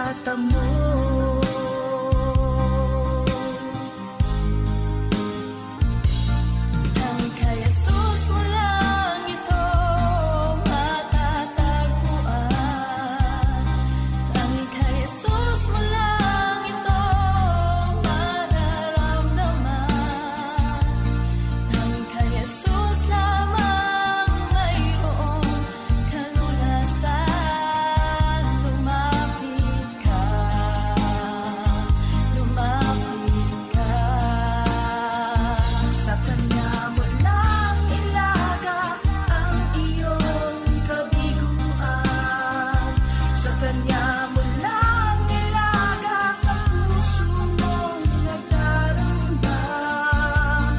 matatamo. Tanging kay Jesus mo lang ito matatagpuan. Tanging kay Jesus mo lang ito mararamdaman. Tanging kay Jesus lamang mayroong kalunasan. Lumapit ka, lumapit ka. Sa Kanya mo lang ilaga ang iyong kabiguan. Sa Kanya mo lang ilaga ang puso mong nagdarambam.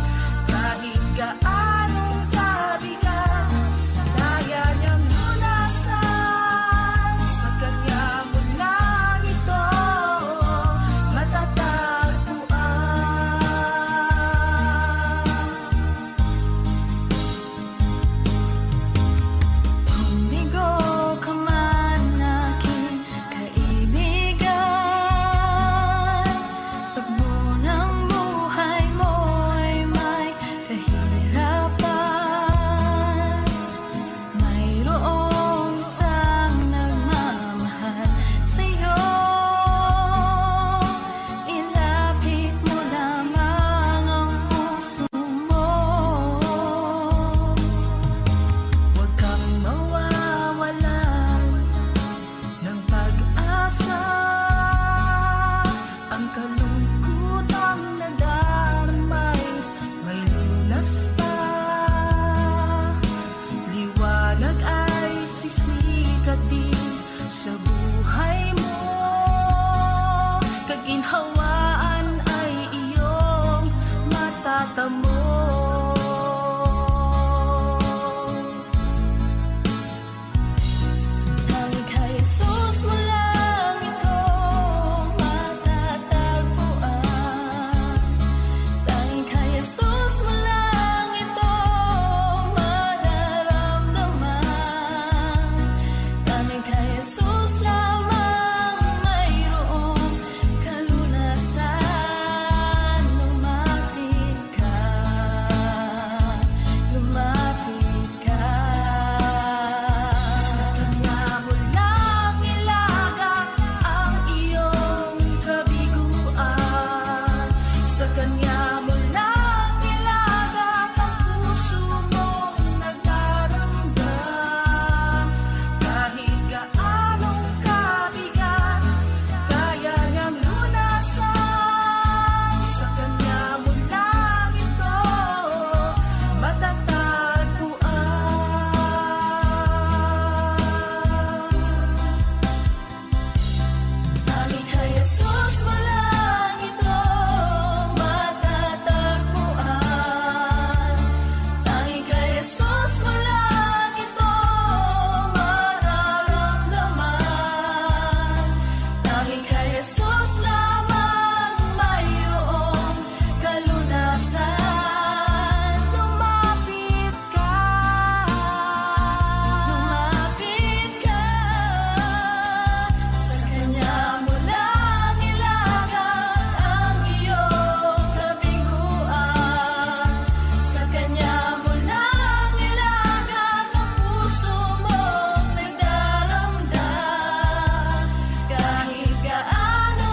Kahit gaanong kabigat, kaya niyang lunasan. Sa Kanya mo lang ito matatagpuan. Kung bigo ka man aking kaibigan, pagbo ng buhay mo'y may kahirapan, mayroong isang nagmamahal sa'yo. Ilapit mo lamang ang puso mo. Huwag kang mawawalan ng pag-asa. Ang kalungkutang nadarmay may lunas pa. Liwanag ay sisikat din sa buhay mo. Kaginhawaan ay iyong matatamo. Tanging kay Jesus mo lang ito matatagpuan. Tanging kay Jesus mo lang ito mararamdaman. Tanging kay Jesus lamang mayroong kalunasan. Lumapit ka, lumapit ka. Sa Kanya mo lang ilaga ang iyong kabiguan. Sa Kanya mo lang ilaga ang puso mong nagdarambam. Kahit gaanong kabigat, kaya niyang lunasan. Sa Kanya mo lang ito matatagpuan. Tanging kay Jesus mo lang ito matatagpuan. Tanging kay Jesus mo lang ito mararamdaman. Tanging kay Jesus lamang mayroong kalunasan. Lumapit ka, lumapit ka. Sa Kanya mo lang ilaga ang iyong kabiguan. Sa Kanya mo lang ilaga ang puso mong nagdaramdam. Kahit gaano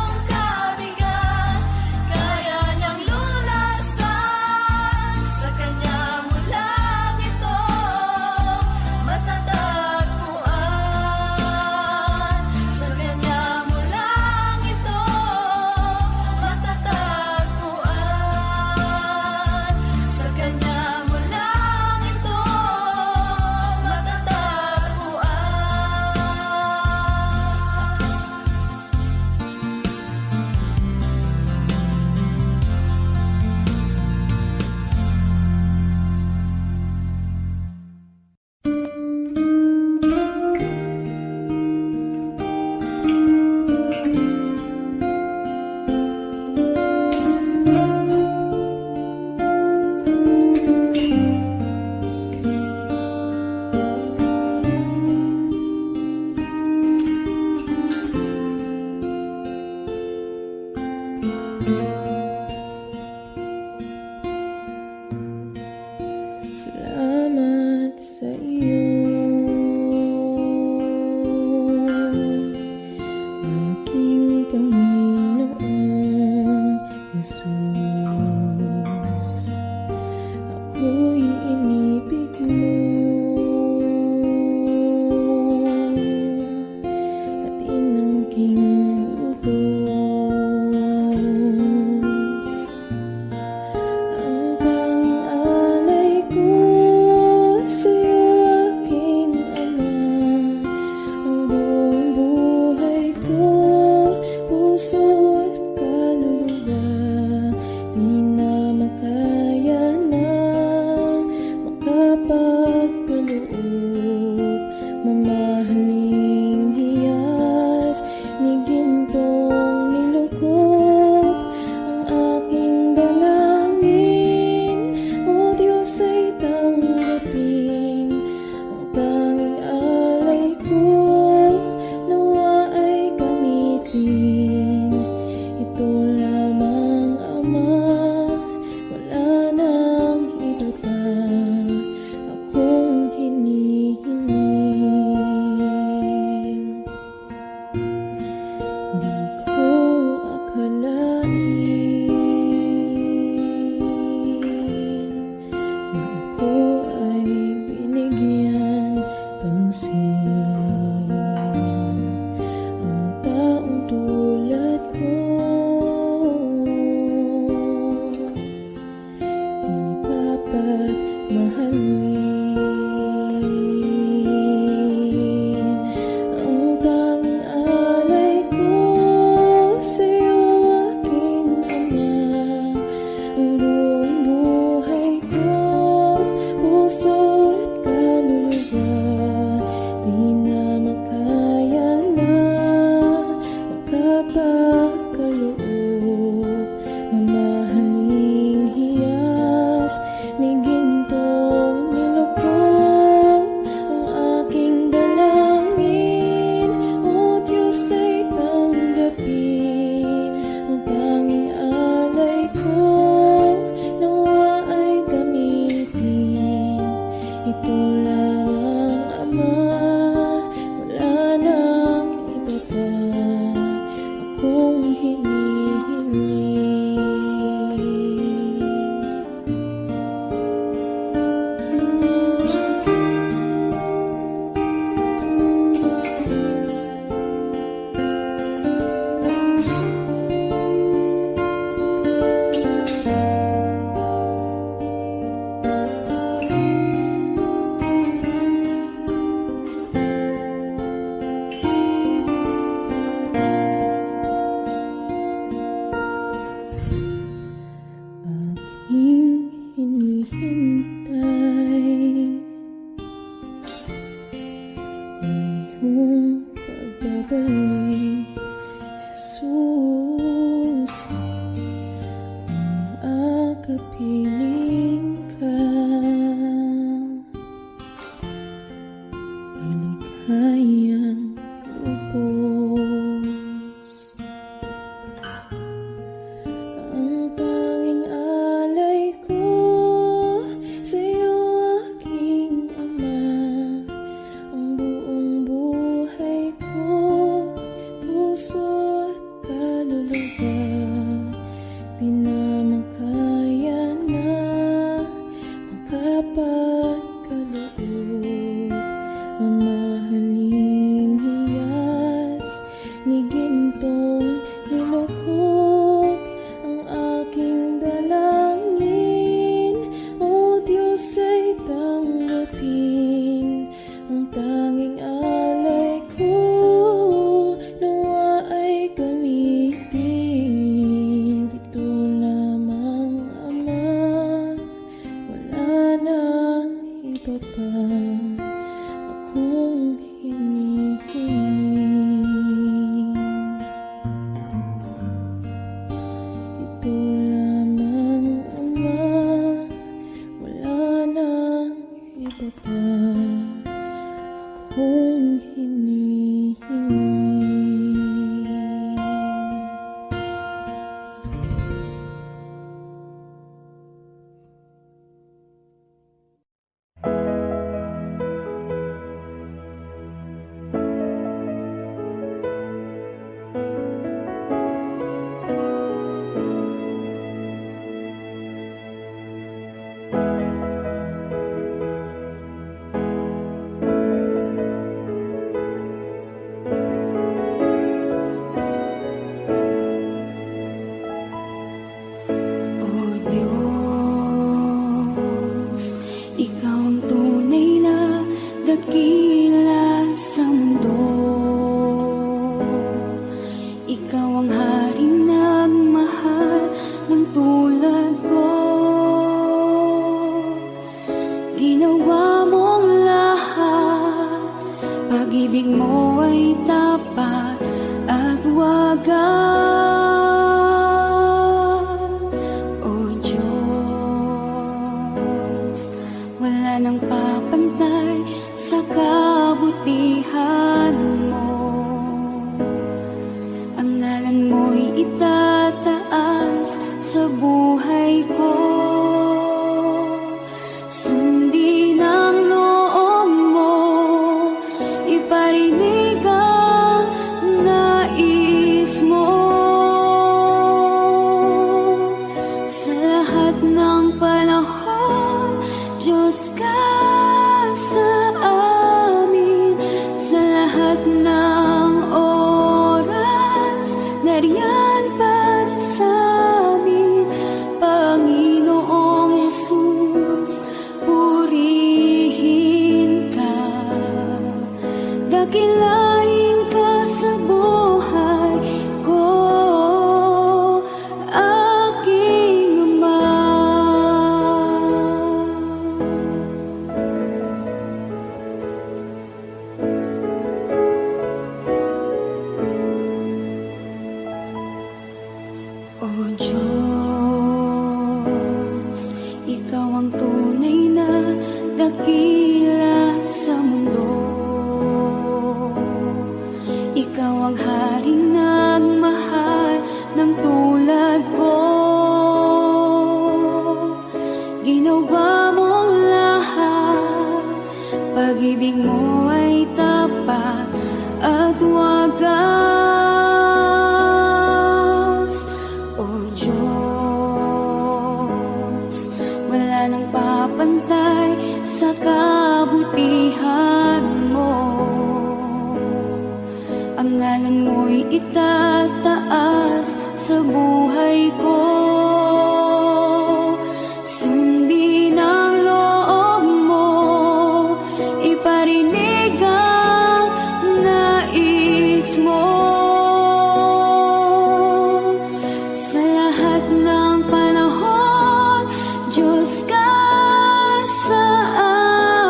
pagkaloob, mamahaling hiyas ni gintong nilukod ang aking dalangin. O Diyos ay tanggapin ang tanging alay ko, nawa ay gamitin. Ito lamang, Ama, wala nang iba pa akong hinihiling. Aking hinihintay ang iyong pagbabalik, Jesus. Ang akapiling ka ay lighayang lubos. Ang tanging alay ko sa'yo, aking Ama, ang buong buhay ko, puso at kaluluwa, di na makaya na makapagkaloob. Mamahaling hiyas ni gintong nilukod ang aking dalangin. O Diyos ay tanggapin ang tanging alay ko, nawa ay gamitin. Ito lamang, Ama, wala nang iba pa akong hinihiling. Ito lamang, Ama, wala nang iba pa akong hinihiling. O Diyos, Ikaw ang tunay na dakila sa mundo. Ikaw ang haring nagmahal ng tulad ko. Ginawa mong lahat, pag-ibig mo ay tapat at wagas. O Diyos, wala nang papantay sa kabutihan mo. Ang ngalan mo'y itataas sa buhay ko. Sundin ang loob mo, iparinig ang nais mo. Sa lahat ng panahon, Diyos ka sa amin. Sa lahat ng oras, nariyan para sa amin. Panginoong Jesus, purihin ka. Dakilain ka sa buhay ko, aking Ama. O Diyos, Ikaw ang tunay na dakila sa mundo. Ikaw ang haring nagmahal ng tulad ko. Ginawa mong lahat, pag-ibig mo ay tapat at wagas. O Diyos, wala nang papantay sa kabutihan mo. Ang ngalan mo'y itataas sa buhay ko. Sundin ang loob mo, iparinig ang nais mo. Sa lahat ng panahon, Diyos ka sa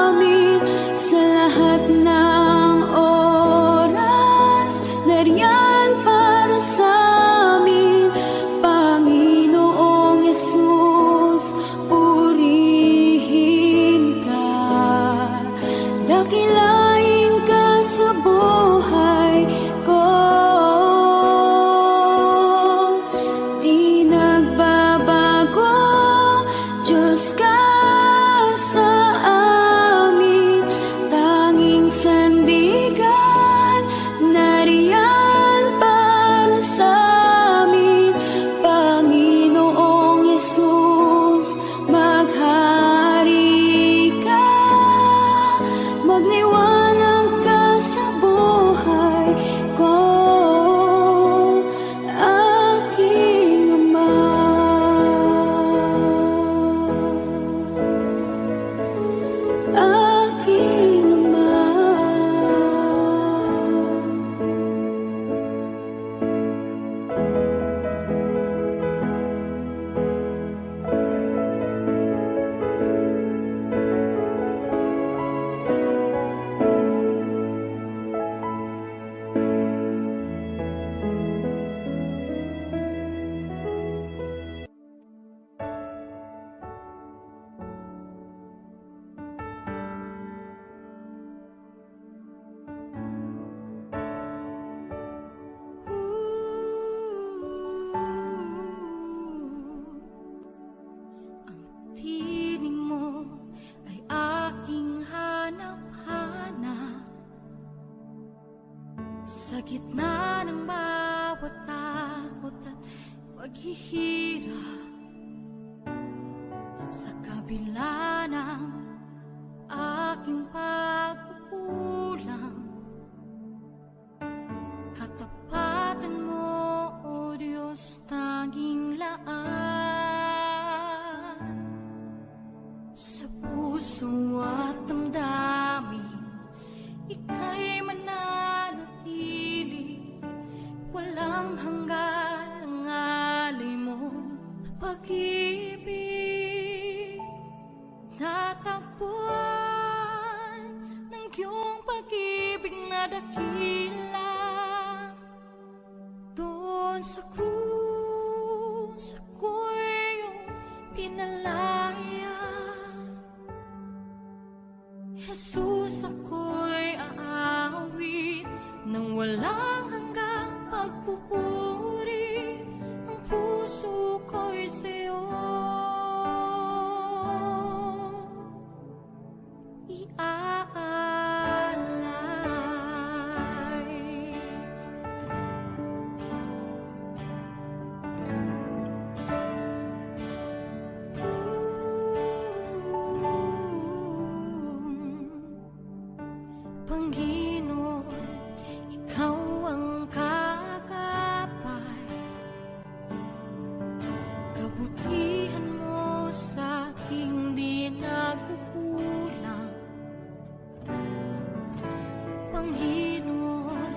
amin. Sa lahat ng oras, nariyan para sa amin. Panginoong Yesus, purihin ka. Dakilain ka sa buhay ko. Di nagbabago, Diyos ka sa amin. Tanging sandigan, nariyan para sa amin. Panginoong Yesus, maghari ka. Magliwanag ka sa buhay ko, aking Ama. Aking Ama. Ang tinig mo ay aking hanap-hanap. Sa gitna ng bawat takot at paghihirap, sa kabila ng aking pagkukulang, katapatan mo, O Diyos, tanging laan. Sa puso at damdamin, ika'y mananatili. Walang hanggan ang alay mo, pag-ibig. Natagpuan ng iyong pag-ibig na dakila. Doon sa krus, ako'y iyong pinalaya. Jesus, ako'y aawit nang walang hanggang pagpupuri. Ang puso ko'y sa'yo iaalay. Panginoon, ikaw ang kagapay. Kabutihan mo sa aking di nagkukulang. Panginoon,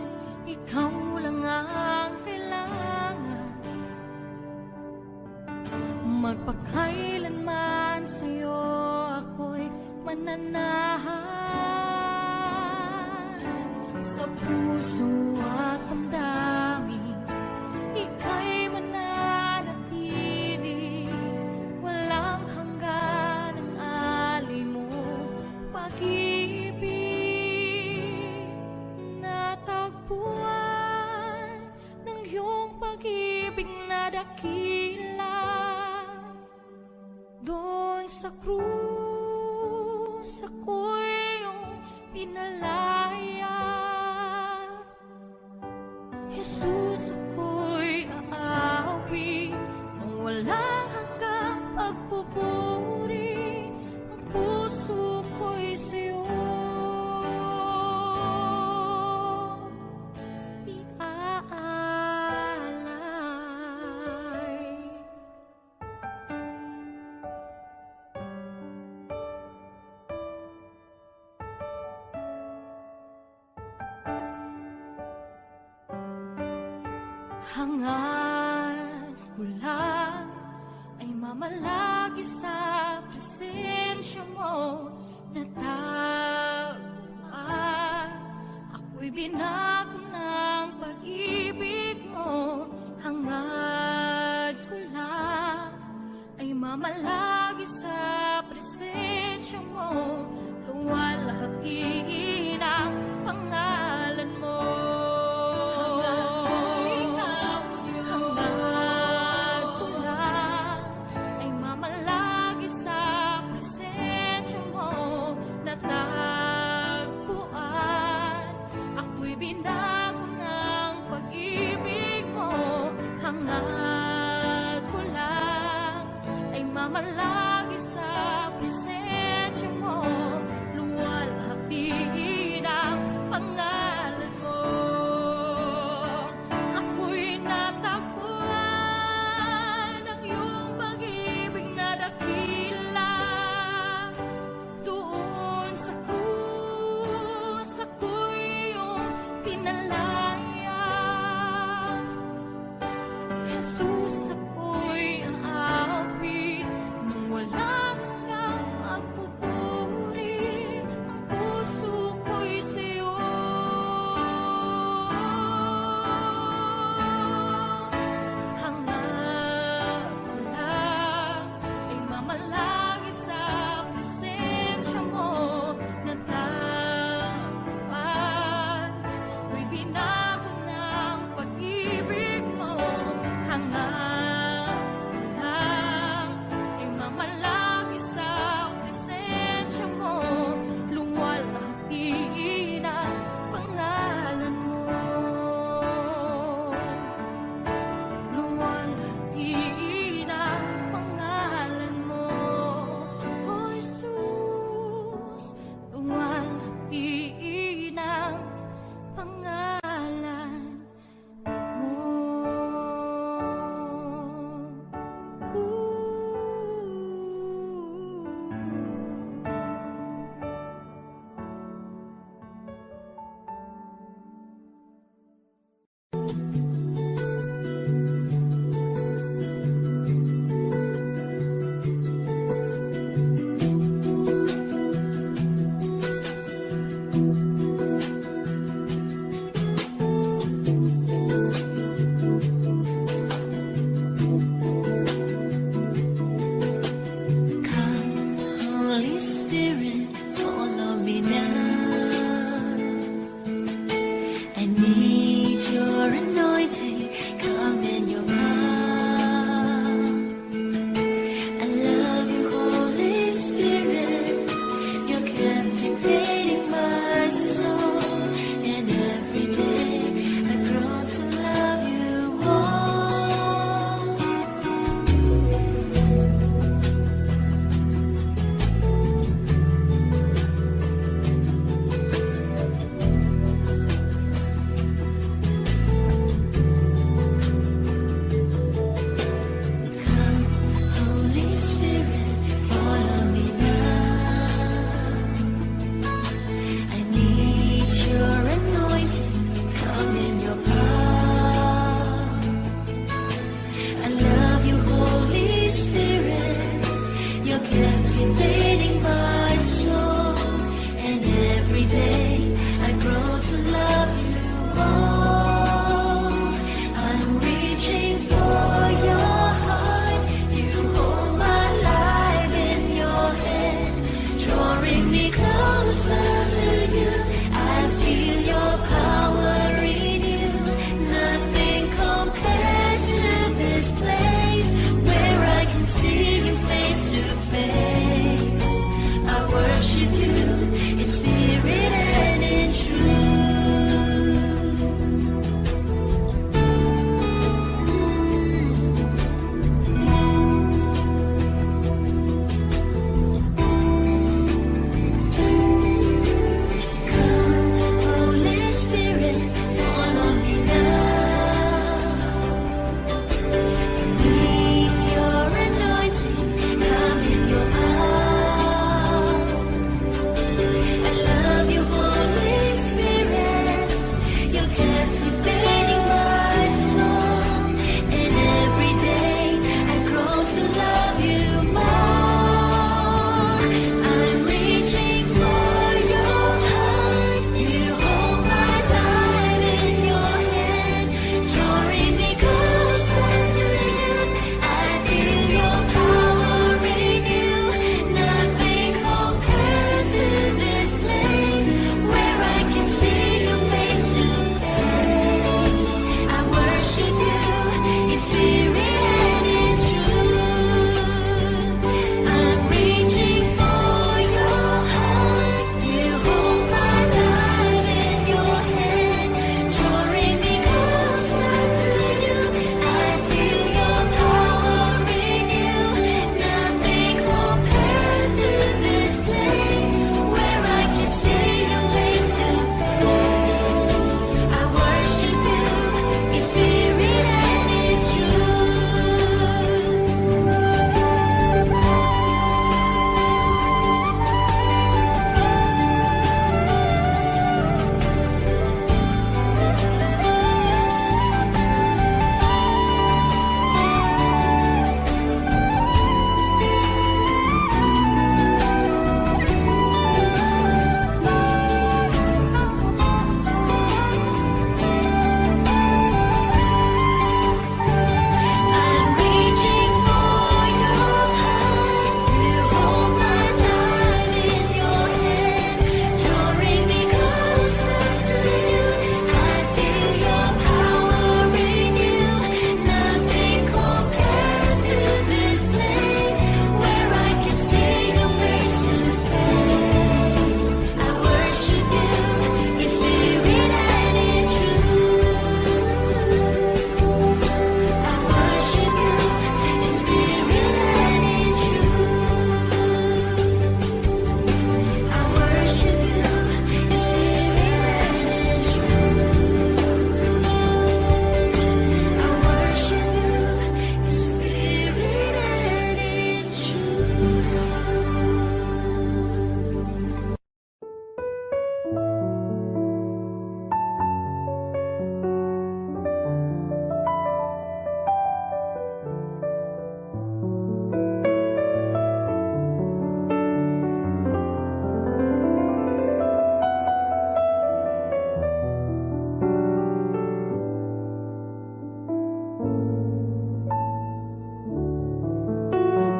ikaw lang ang kailangan. Magpakailanman sa'yo ako'y mananahan. Sa puso at damdamin, ika'y mananatili. dakila. Doon sa krus ako'y iyong pinalaya. Jesus, ako'y aawi ng walang hanggang pagpupuri. Ang puso ko'y sa'yo iaalay. Hangad ko lang ay mamalagi sa presensya mo. Natagpuan ako'y binago ng pag-ibig mo. Hangad ko lang ay mamalagi sa presensya mo. Luwalhati ng pangalan mo. Binago ng pag-ibig mo. Hangad ko lang ay mamalagi sa presensya mo. Luwalhati ng pangalan mo. Ako'y natagpuan ng iyong pag-ibig na dakila. Doon sa krus ako'y pinalaya. Jesus, ako'y aawi ng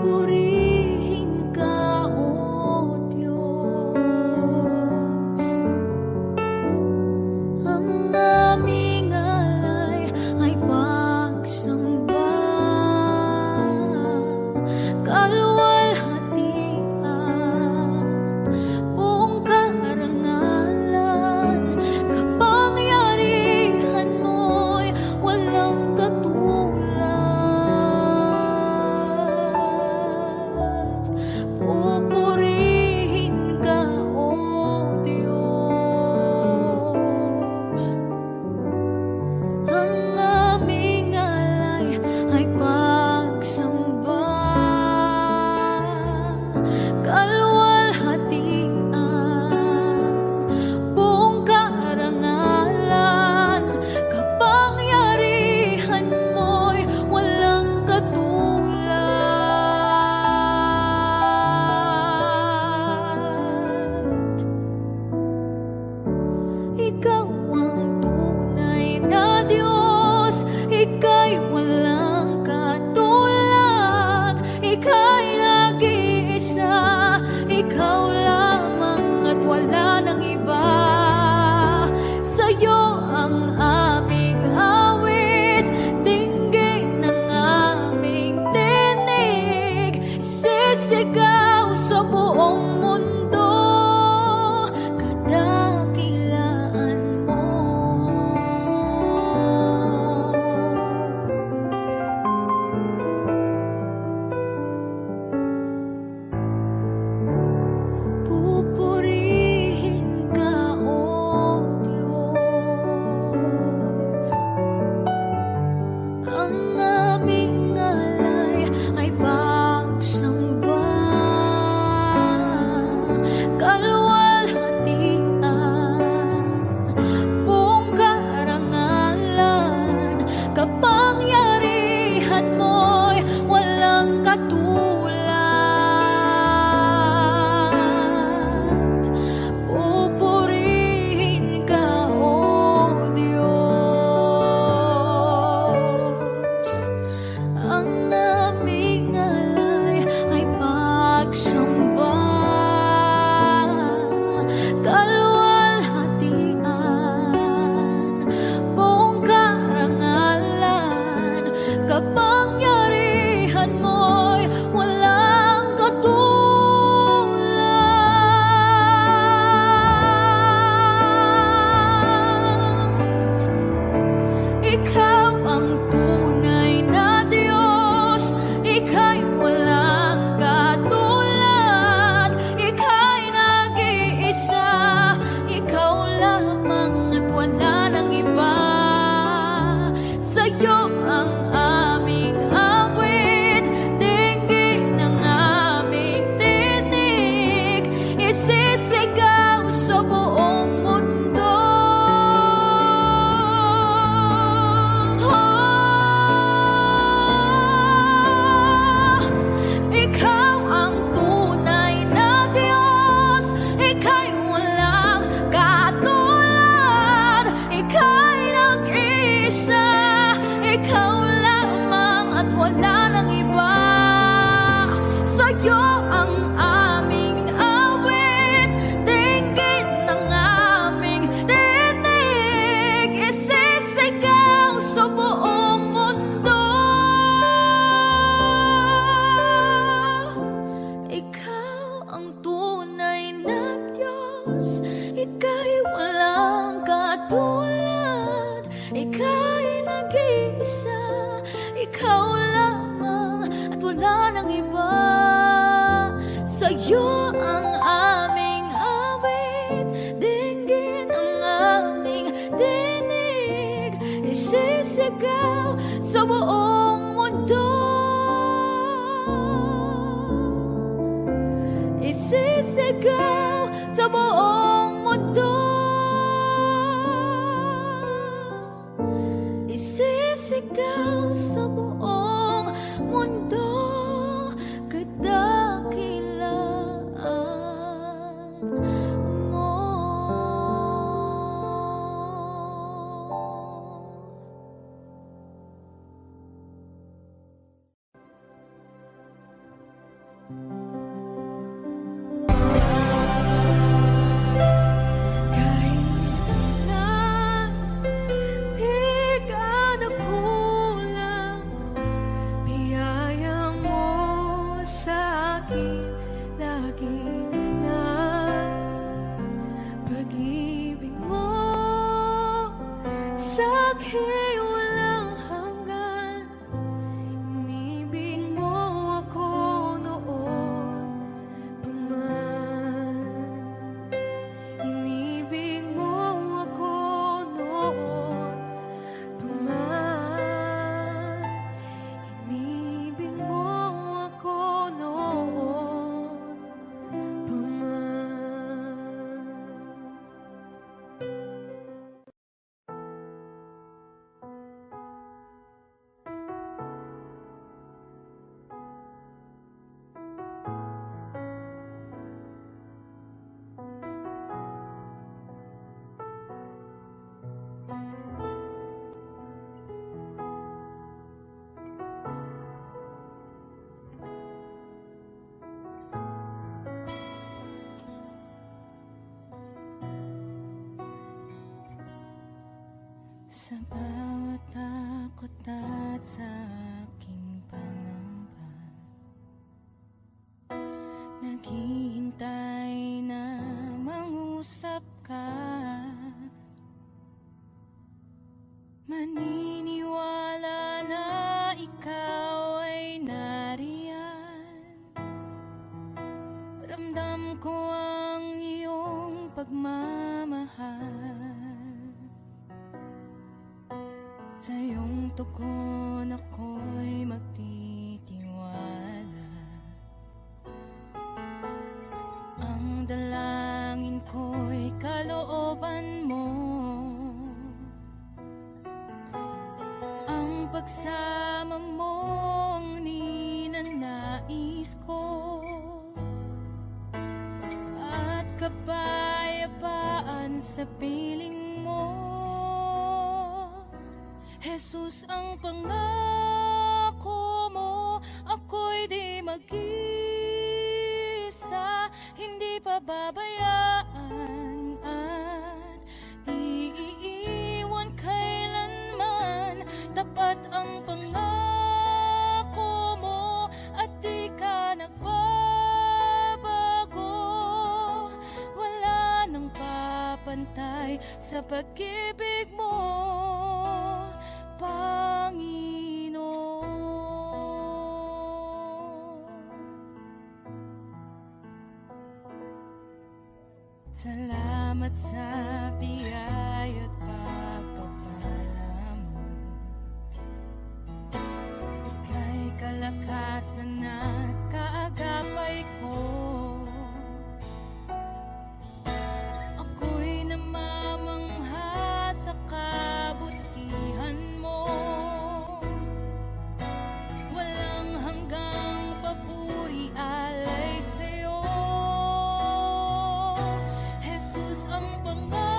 Pupurihin ka, O Diyos. Ang aming alay ay pagsamba, kaluwalhatian, buong karangalan, kapangyarihan mo'y walang katulad. Pupurihin ka, O Diyos. Ang aming alay ay pagsamba, kaluwalhatian, buong karangalan, kapangyarihan mo'y walang katulad. Ikaw ang tunay na Diyos, Ika'y walang katulad, Ika'y nag-iisa, Ikaw lamang at wala nang iba. Sa'yo ang aming awit, dinggin ang aming tinig, sisigaw sa buong mundo, kadakilaan mo. Pupurihin ka, O Diyos. Ang aming alay ay pagsamba, kaluwalhatian, buong karangalan, kapangyarihan mo'y walang katulad. Pupurihin ka, O Diyos. Ang aming alay ay pagsamba, kaluwalhatian, buong karangalan, kapangyarihan mo'y walang katulad. Ikaw ang tunay na Diyos, Ika'y walang katulad, Ika'y nag-iisa, Ikaw lamang at wala nang iba. Sa'yo ang aming awit, dinggin ang aming tinig, isisigaw sa buong mundo. Ikaw ang tunay na Diyos, Ika'y walang katulad, Ika'y nag-iisa, Ikaw lamang at wala nang iba. Sa'yo ang aming awit, dinggin ang aming tinig, isisigaw sa buong mundo. Ikaw ang tunay na Diyos, Ika'y walang katulad, Ika'y nag-iisa, Ikaw lamang at wala nang iba. Sa'yo ang aming awit, dinggin ang aming tinig, isisigaw sa buong mundo. Isisigaw sa buong mundo. Isisigaw sa buong mundo, kadakilaan mo. Kahit na di ka nagkulang, biyaya mo sa akin lagi na pag-ibig mo sa akin walang hanggan. Inibig mo ako noon pa man. Inibig mo ako noon pa man. Inibig mo ako noon pa man. Sa bawat takot at sa aking pangamba, naghihintay na mangusap ka. Maniniwala na ikaw ay nariyan. Ramdam ko ang iyong pagmamahal. Sa iyong tugon ako'y magtitiwala. Ang dalangin ko'y kalooban mo. Ang pagsama mo ang ninanais ko. At kapayapaan sa piling mo. Jesus, ang pangako mo, ako'y di mag-isa, hindi pababayaan at di iiwan kailanman. Tapat ang pangako mo at di ka nagbabago. Wala nang papantay sa pag-ibig mo, Panginoon. Salamat sa biyaya at pagpapala mo. Ika'y kalakasan at kaagapay ko. Ako'y namamangha sa kabutihan mo. Walang hanggang papuri alay sa'yo. Jesus, ang pangako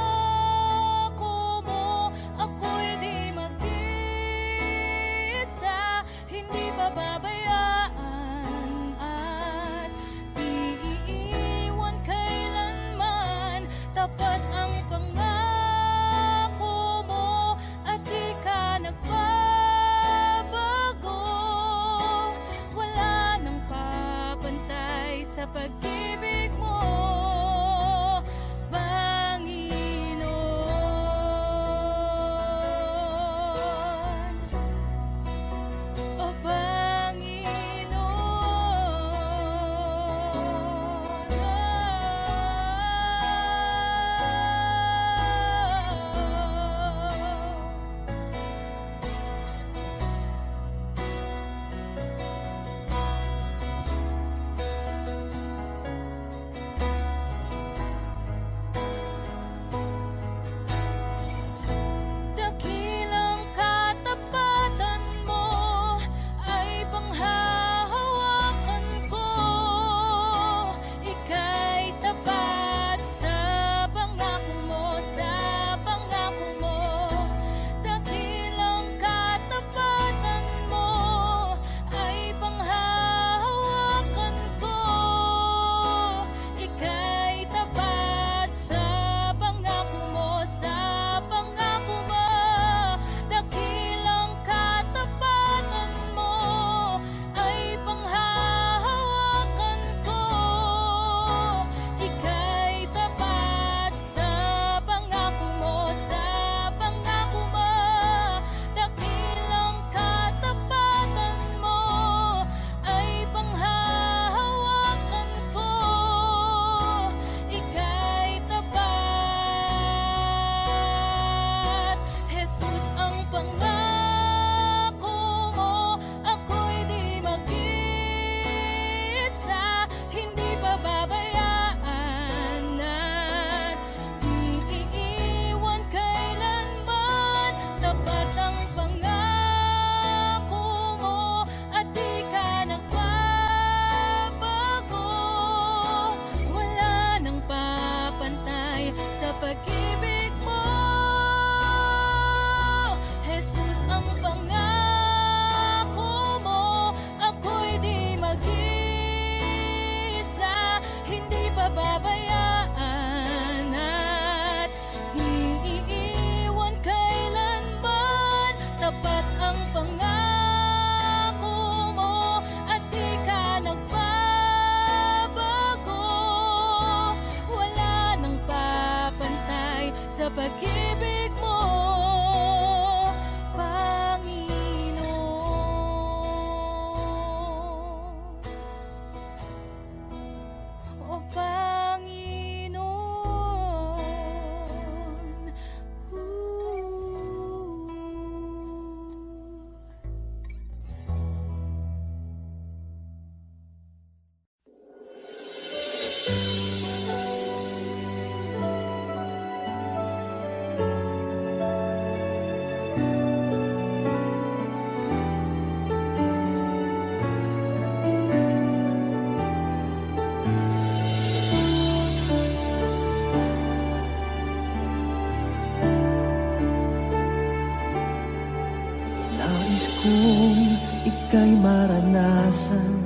ika'y maranasan,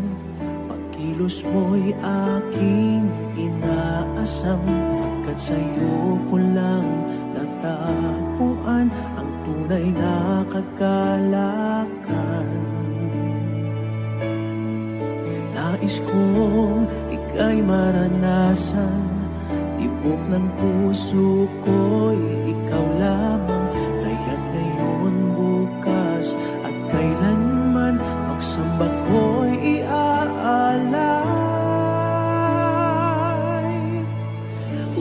pagkilos mo'y aking inaasam. Pagkat sa'yo ko lang natagpuan ang tunay na kagalakan. Nais kong ika'y maranasan, tibok ng puso ko'y ikaw lamang. Kaya't ngayon, bukas at kailanman, pagsamba ko'y iaalay.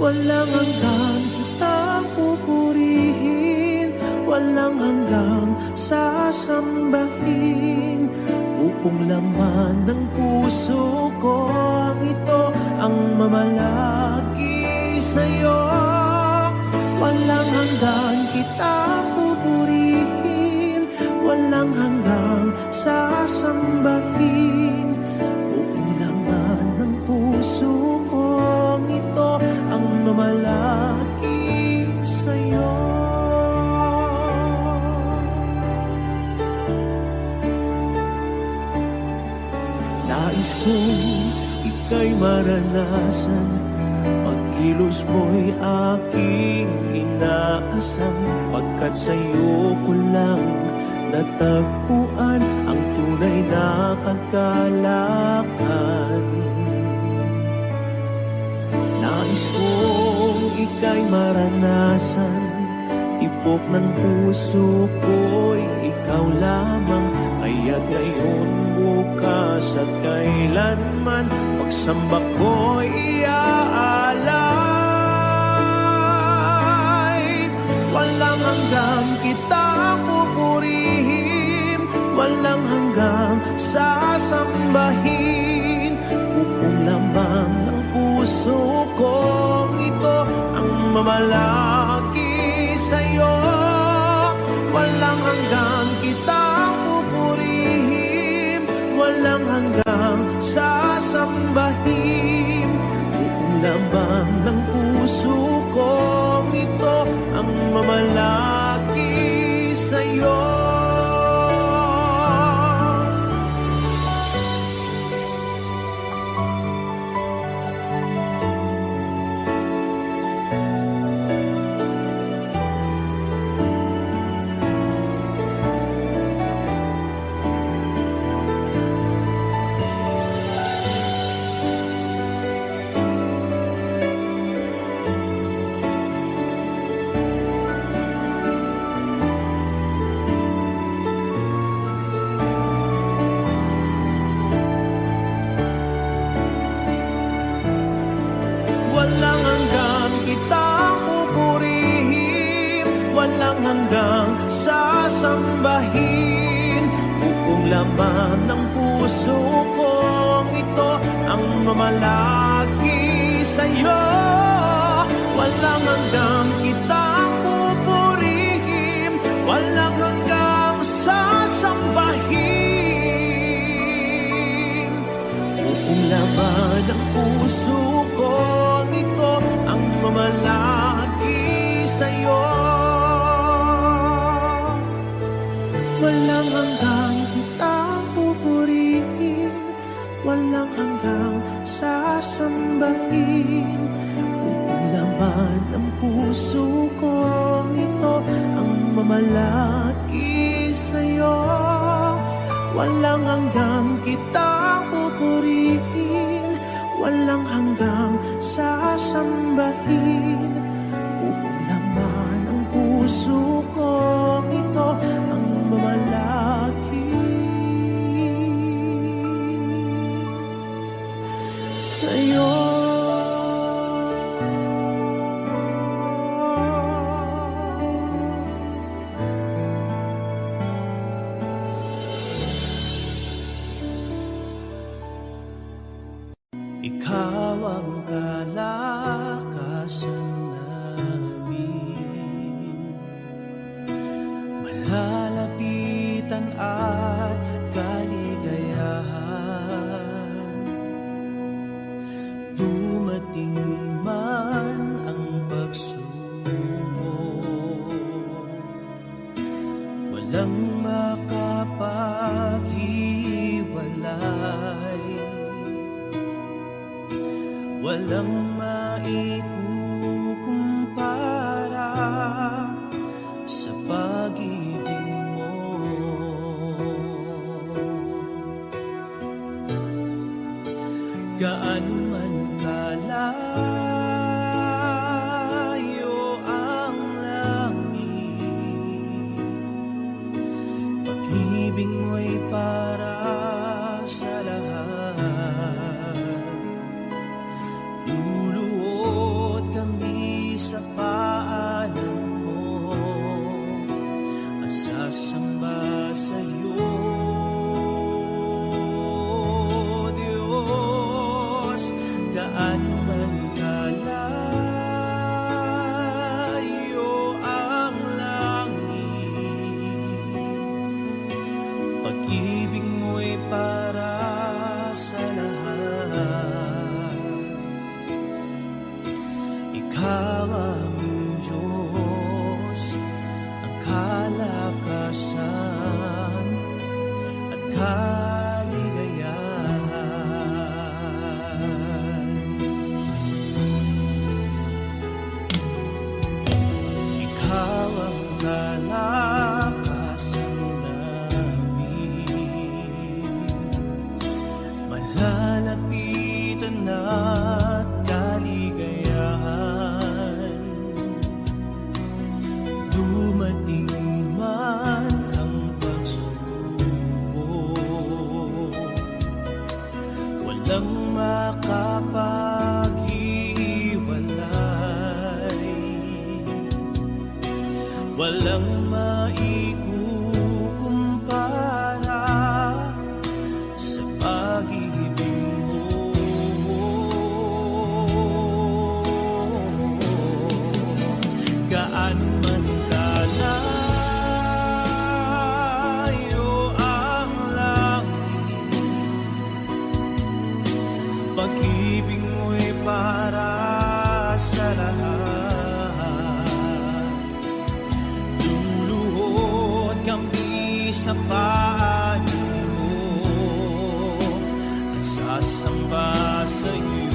Walang hanggang kitang pupurihin, walang hanggang sasambahin. Upong laman ng puso ko ang ito ang mamalaki sa'yo. Walang hanggang kitang pupurihin, walang hanggang sasambahin. Upong laman ng puso ko ang ito ang mamalaki sa'yo. Nais kong ika'y maranasan, pagkilos mo'y aking inaasam. Pagkat sa'yo ko lang natagpuan ang tunay na kagalakan. Nais kong ika'y maranasan, tibok ng puso ko'y ikaw lamang. Kaya't ngayon, bukas at kailanman, pagsamba ko'y iaalay. Walang hanggang kitang pupurihin, walang hanggang sasambahin. Upong lamang ng puso kong ito ang mamalaki sa'yo. Walang hanggang kitang pupurihin, walang hanggang sasambahin. Buong laman ng puso kong ito ang mamalaki sa'yo. Walang hanggang kitang pupurihin, walang hanggang sasambahin. Buong laman ng puso kong ito ang mamalaki sa'yo. Walang hanggang kitang pupurihin, walang hanggang sasambahin. Buong laman ng puso ko ito ang mamalaki sa'yo. Walang hanggang kitang pupurihin, walang hanggang sasambahin. Buong laman ng puso ko ito ang mamalaki sa'yo. Walang hanggang kitang pupurihin, walang hanggang sasambahin. Buong laman ng puso ko ito ang mamalaki sa'yo. Ikaw ang kalakasan namin, malalapitan at kaligayahan. Dumating man ang pagsubok, walang makapaghiwalay walang maikukumpara sa pag-ibig mo. Gaano man kalayo ang langit, pag-ibig mo'y para sa lahat. Luluhod kami sa paanan mo at sasamba sa iyo, Diyos. Gaano man kalayo ang langit, pag-ibig mo'y para sa lahat. Ikaw aming Diyos, ang kalakasan at kaligayahan. Ikaw ang kalakasan namin, malalapitan at kaligayahan. Dumating man ang pagsubok, walang makapaghiwalay, walang maikukumpara sa pag-ibig mo. Gaano man kalayo ang langit, pag-ibig mo'y para sa lahat. Luluhod kami sa paanan mo at sasamba sa iyo,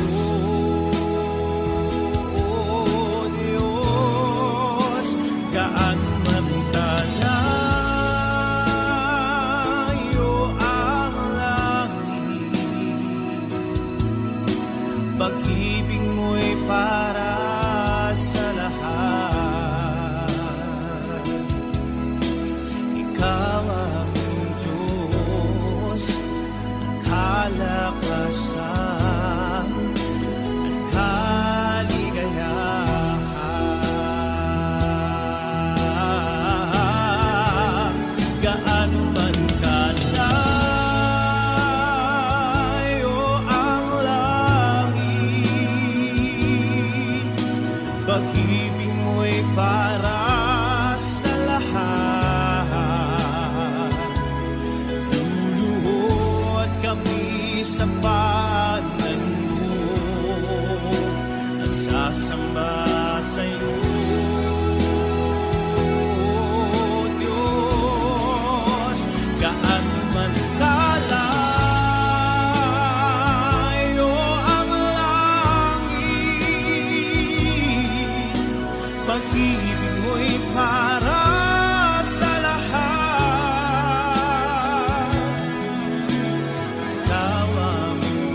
Diyos. Gaano man kalayo ang langit, pag-ibig mo'y para sa lahat. Ikaw aming Diyos, ang kalakasan at kaligayahan. Gaano man kalayo ang langit, pag-ibig mo'y para sa lahat. Luluhod kami sa paanan mo at sasamba sa iyo, Diyos. Gaano man kalayo ang langit, pag-ibig mo'y para sa lahat. Ikaw aming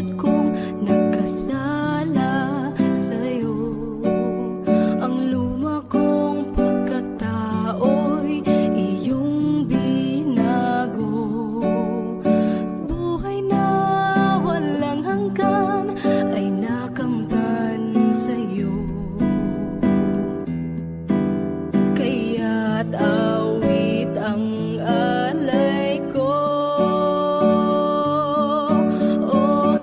katulad kong nagkasala sa'yo. Ang luma kong pagkatao'y iyong binago. Buhay na walang hanggan ay nakamtan sa'yo. Kaya't awit ang alay ko, o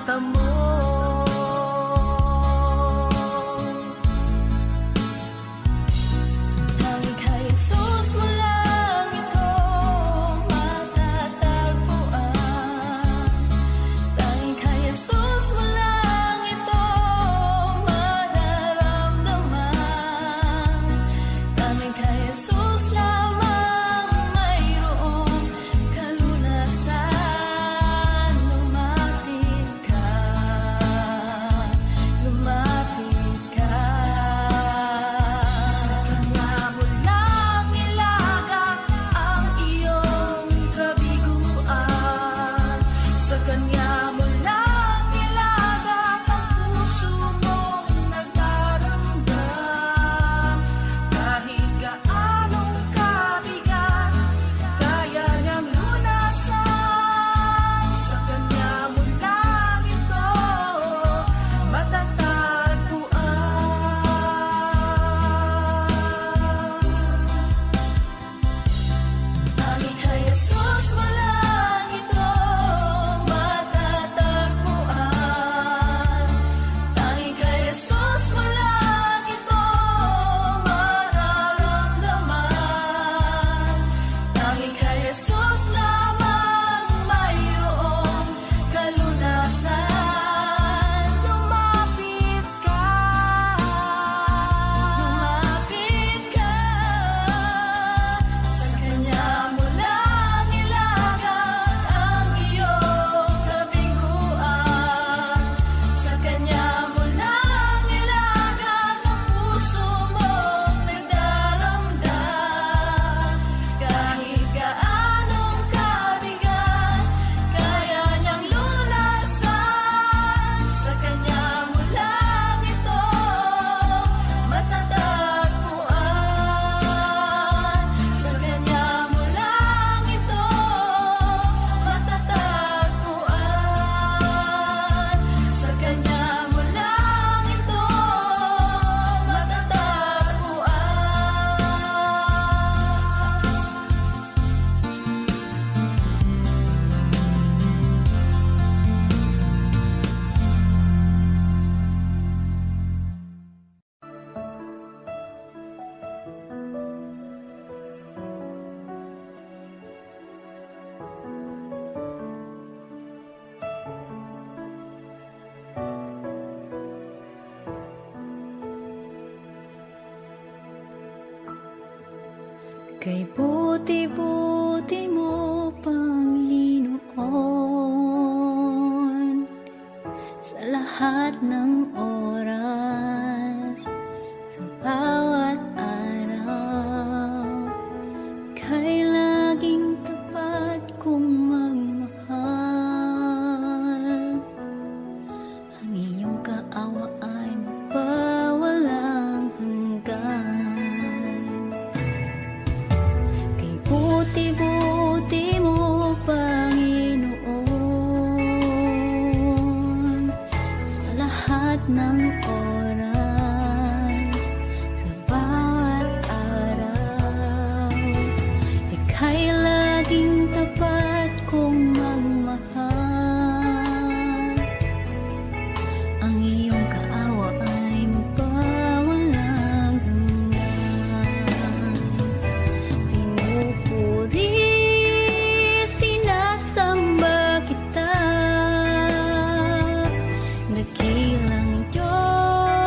mata mo. Tanging kay Jesus mo lang ito matatagpuan. Tanging kay Jesus mo lang ito mararamdaman. Tanging kay Jesus lamang mayroong kalunasan. Lumapit ka, lumapit ka. Sa Kanya mo lang ilagak ang iyong kabiguan. Sa Kanya mo lang ilagak ang puso mong nagdaramdam. Kahit gaanong kabigat, kaya niyang lunasan. Sa Kanya mo lang ito matatagpuan. Tanging kay Jesus mo lang ito matatagpuan. Tanging kay Jesus mo lang ito mararamdaman. Tanging kay Jesus lamang mayroong kalunasan. Lumapit ka, lumapit ka. Sa Kanya mo lang ilagak ang iyong kabiguan. Sa Kanya mo lang ilagak ang puso mong nagdaramdam. Kahit gaanong kabigat, kaya niyang lunasan. Sa Kanya mo lang ito matatagpuan. Sa Kanya mo lang ito matatagpuan. Sa Kanya mo lang ito Kay buti-buti mo, Panginoon, sa lahat ng oras, sa bawat araw, kay laging tapat kong magmahal. Ang iyong kaawa ay magpawalang hanggan. Kay buti-buti mo, Panginoon, sa lahat ng oras, sa bawat araw, ika'y laging tapat kong magmahal. Ang iyong kaawa ay magpawalang hanggan. Pinupuri, sinasamba kita, dakilang Diyos.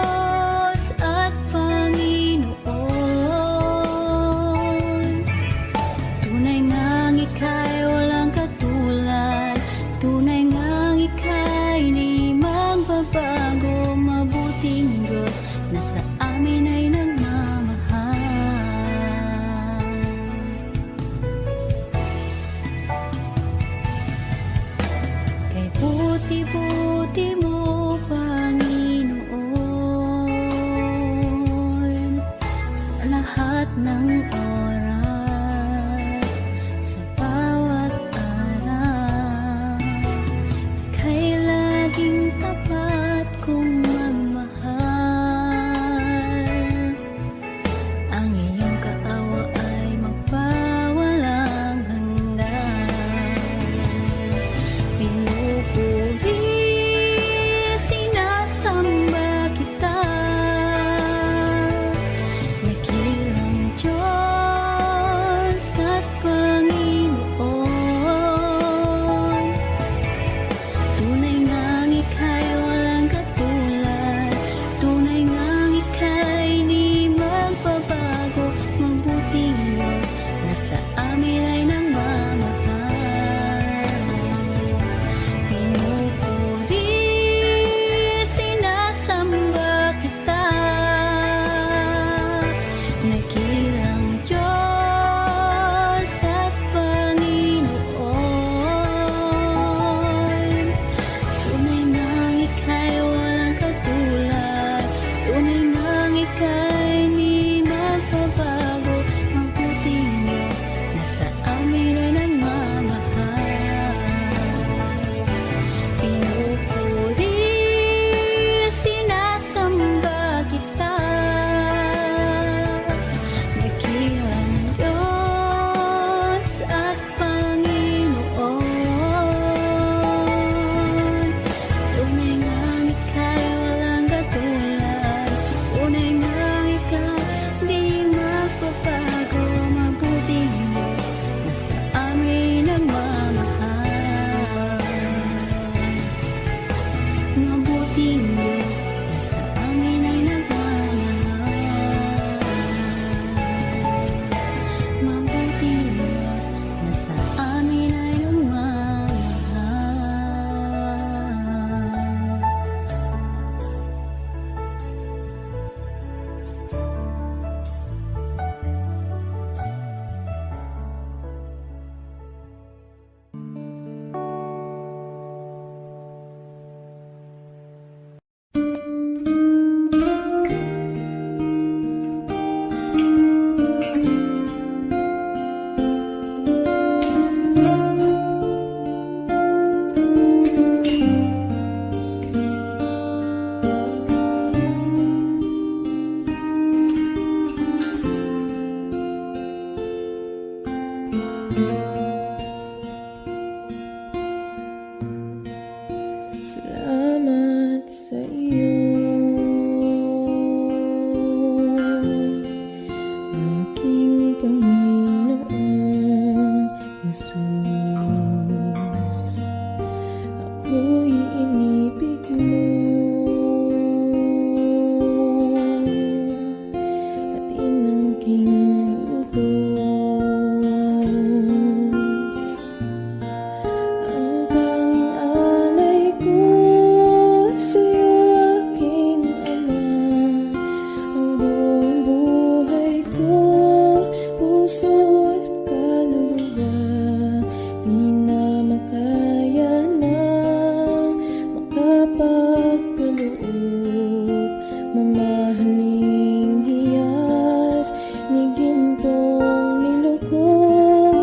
makapagkaloob, mamahaling hiyas ni gintong nilukop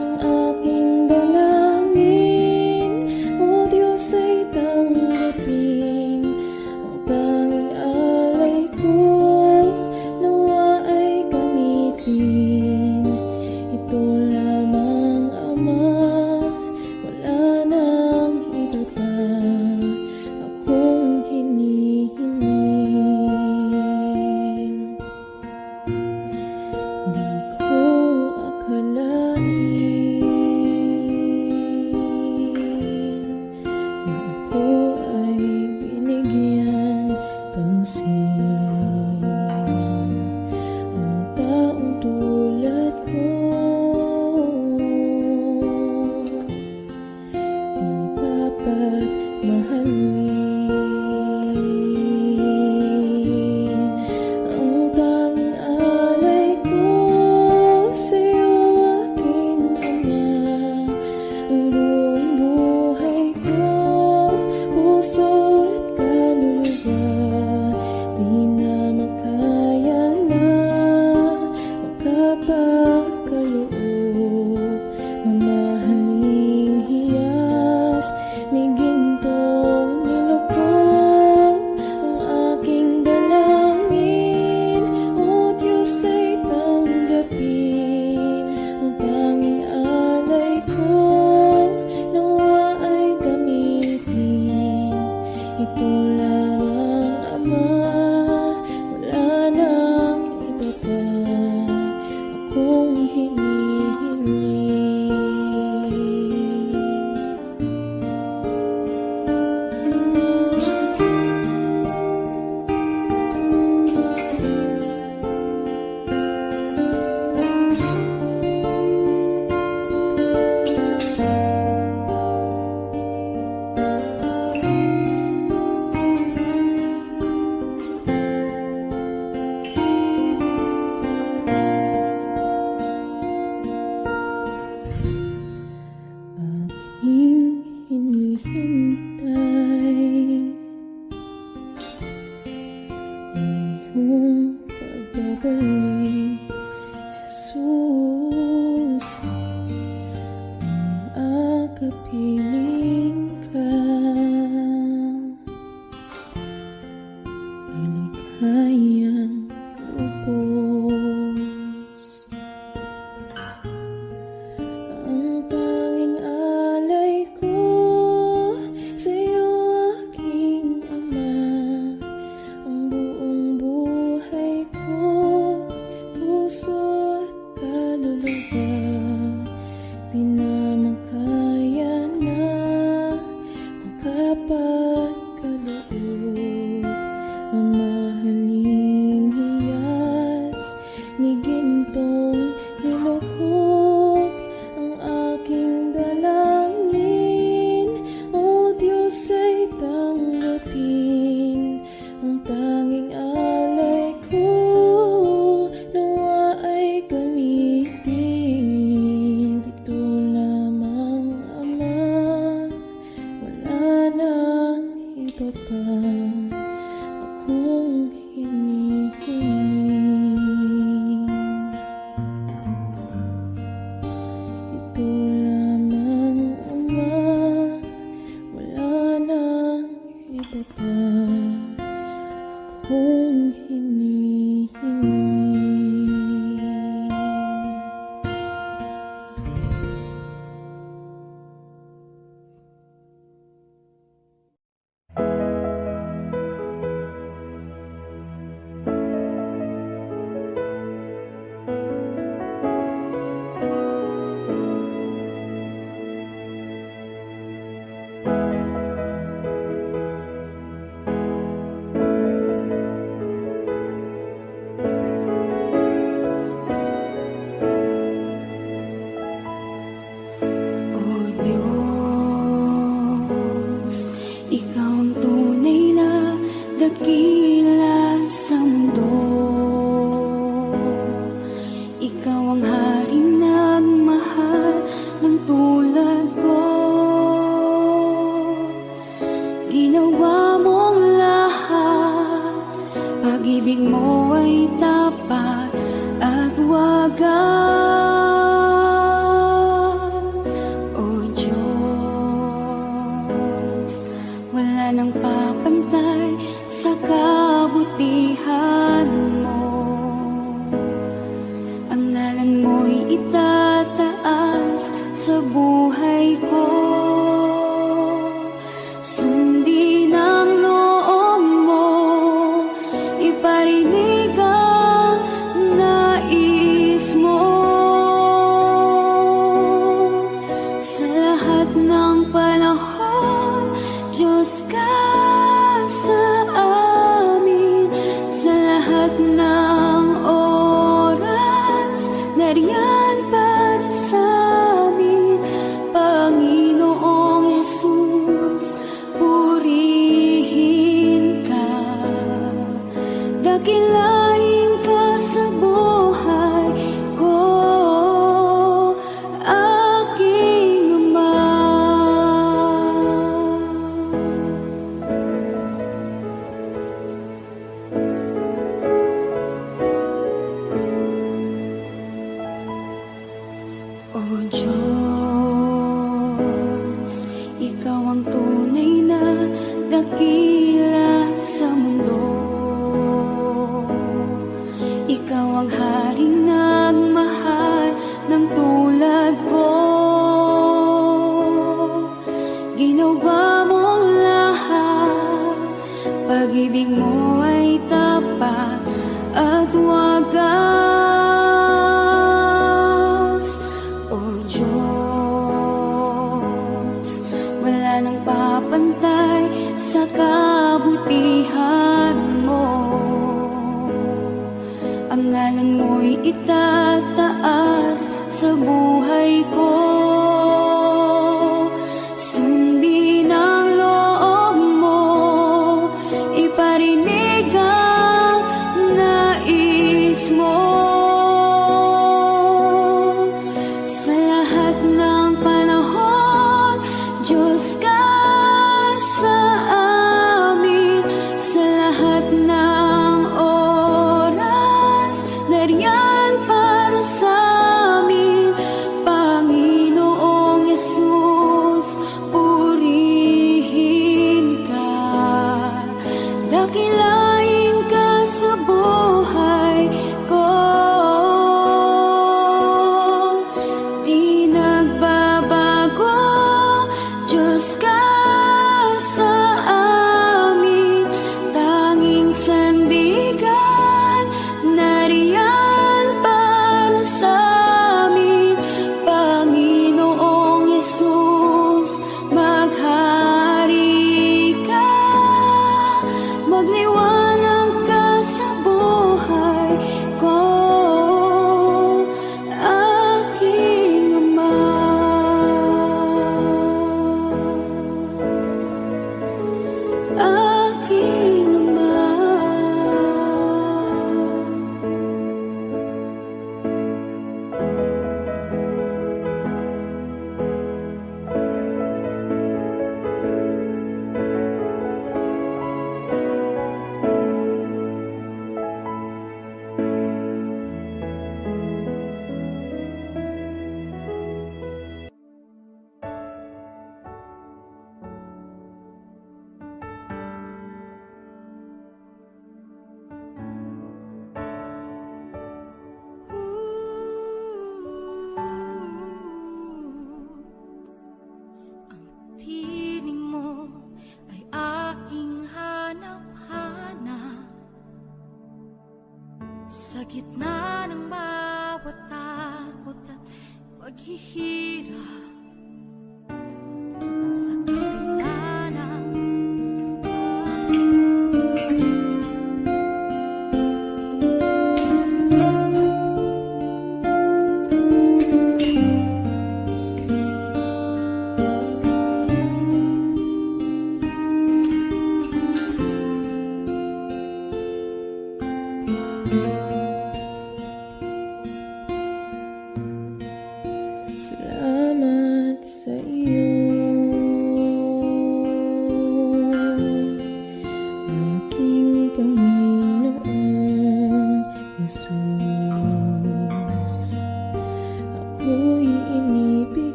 ang aking dalangin. O Diyos ay tanggapin ang tanging alay ko, nawa ay gamitin ito lamang, Ama. Wala nang iba pa akong hinihiling. Di ko akalain na ako ay binigyan pansin. Ang taong tulad ko di dapat mahalin. Ang tanging alay ko sa'yo, aking Ama. Ang buong buhay ko, puso at kaluluwa, di na makaya na makapagkaloob, mamahaling hiyas ni gintong nilukop ang aking dalangin. O Diyos ay tanggapin ang tanging alay ko, nawa ay gamitin ito lamang, Ama. Wala nang iba pa akong hinihiling. Aking hinihintay ang iyong pagbabalik, Jesus. Ang akapiling ka ay ligayang lubos. Ang tanging alay ko sa'yo, aking Ama. Ang buong buhay ko, puso at kaluluwa, di na makaya na makapagkaloob, mamahaling hiyas ni gintong nilukop ang aking dalangin. O Diyos ay tanggapin ang tanging alay ko, nawa ay gamitin ito lamang, Ama. Wala nang iba pa akong hinihiling. Ito lamang, Ama. Wala nang iba pa akong hinihiling. ginawa pag-ibig mo ay tapat at wagas. O Diyos, wala nang papantay sa kabutihan mo. Ang ngalan mo'y itataas sa buhay ko. Sundin ang loob mo, iparinig ang nais mo. Sa lahat ng panahon, Diyos ka sa amin. Sa lahat ng oras, nariyan para sa amin. Panginoong Jesus, purihin ka. Dakilain ka sa buhay ko, aking Ama. O Diyos, ikaw ang tunay na dakila sa mundo. Ikaw ang haring nagmahal ng tulad ko. Ginawa mong lahat, pag-ibig mo ay tapat at wagas. O Diyos, wala nang papantay sa kabutihan mo. Ang ngalan mo'y itataas sa buhay ko. Sundin ang loob mo, iparinig ang nais mo. Sa lahat ng panahon, Diyos ka sa amin. Sa lahat ng oras, nariyan para sa amin. Panginoong Jesus, purihin ka. Dakilain ka sa buhay ko. Di nagbabago, Diyos ka sa amin. Tanging sandigan, nariyan para sa amin. Panginoong Jesus, maghari ka. Magliwanag ka sa buhay ko, aking Ama. Aking Ama. Ang tinig mo ay aking hanap-hanap. Sa gitna ng bawat takot at paghihirap, sa kabila ng Salamat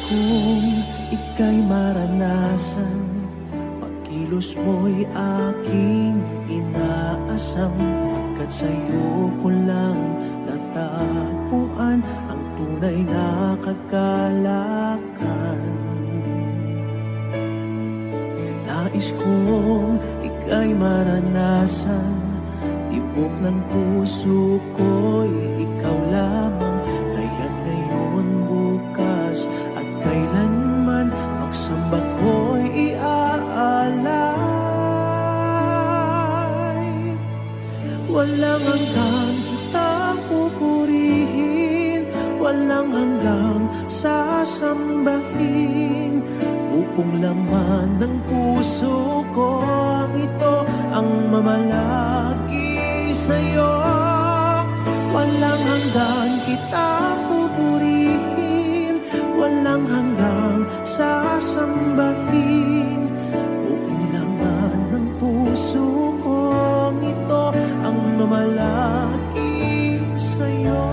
kong ika'y maranasan, pagkilos mo'y aking inaasam, pagkat sa'yo ko lang natagpuan ang tunay na kagalakan. Nais kong ika'y maranasan, tibok ng puso ko'y ikaw lamang, kaya't ngayon, bukas at kailanman, pagsamba ko'y iaalay. Walang hanggang kitang pupurihin, walang hanggang sasambahin, upong laman ng puso ko ang ito ang mamalagi sa'yo. Walang hanggan kitang pupurihin, walang hanggang sasambahin, upong laman ng puso ko ang ito ang mamalagi sa'yo.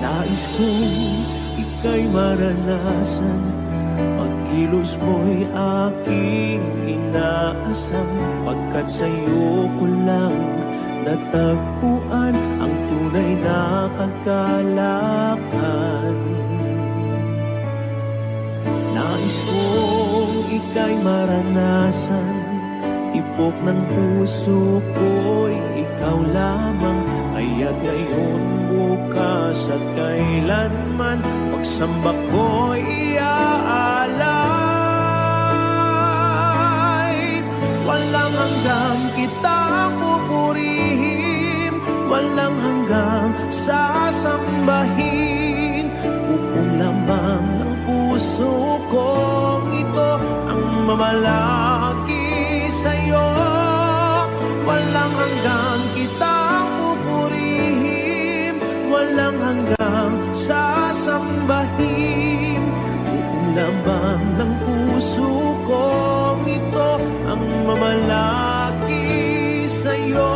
Nais kong ika'y maranasan, pagkilos mo'y aking inaasam, pagkat sa'yo ko lang natagpuan ang tunay na kagalakan. Nais kong ika'y maranasan, tibok ng puso ko'y ikaw lamang, kaya't ngayon, bukas at kailanman, pagsamba ko'y iaalay. Walang hanggang kitang pupurihin, walang hanggang sasambahin, upong lamang ng puso kong ito ang mamalagi sa'yo. Walang hanggang kitang pupurihin, walang hanggang sasambahin, upong lamang ng puso kong ito ang mamalagi sa'yo.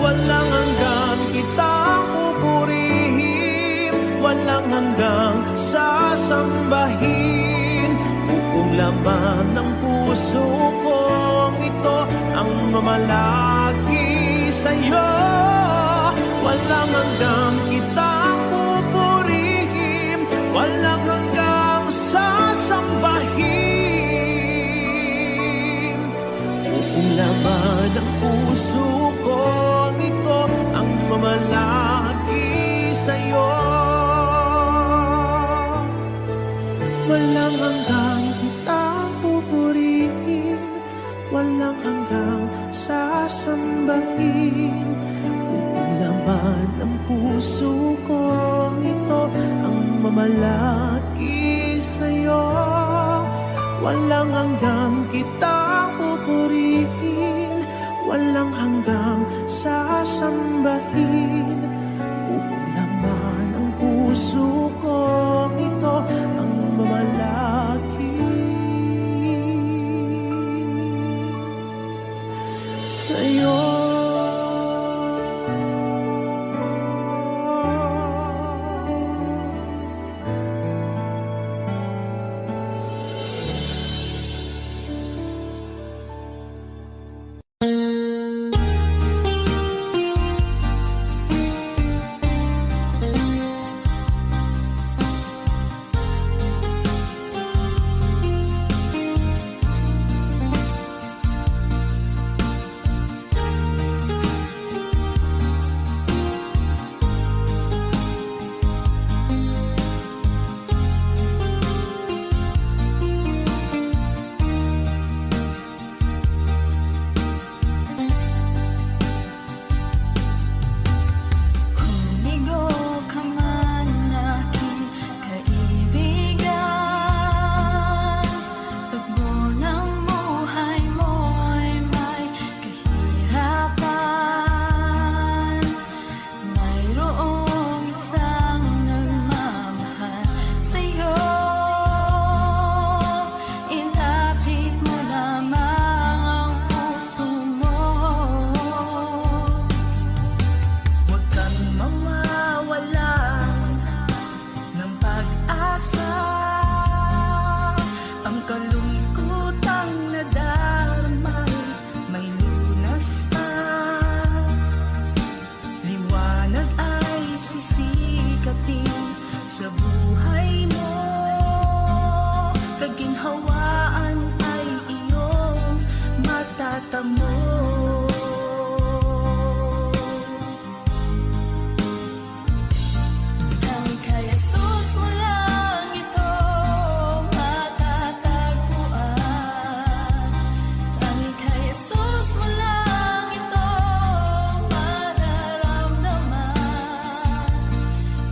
Walang hanggang kitang pupurihin, walang hanggang sasambahin, upong laman ng puso kong ito ang mamalagi sa'yo. Walang hanggang kitang pupurihin, walang hanggang sasambahin, upong laman ng puso kong ito ang mamalagi sa'yo. Walang hanggang kitang pupurihin, walang hanggang sasambahin, upong laman ng puso kong ito ang mamalagi sa'yo. Walang hanggang kitang pupurihin, walang hanggang sasambahin, upong laman ng puso kong ito ang mamalagi sa'yo. sikatin sa buhay mo. Kaginhawaan ay iyong matatamo. Ang kay Jesus mo lang ito matatagpuan. Ang kay Jesus mo lang ito mararamdaman.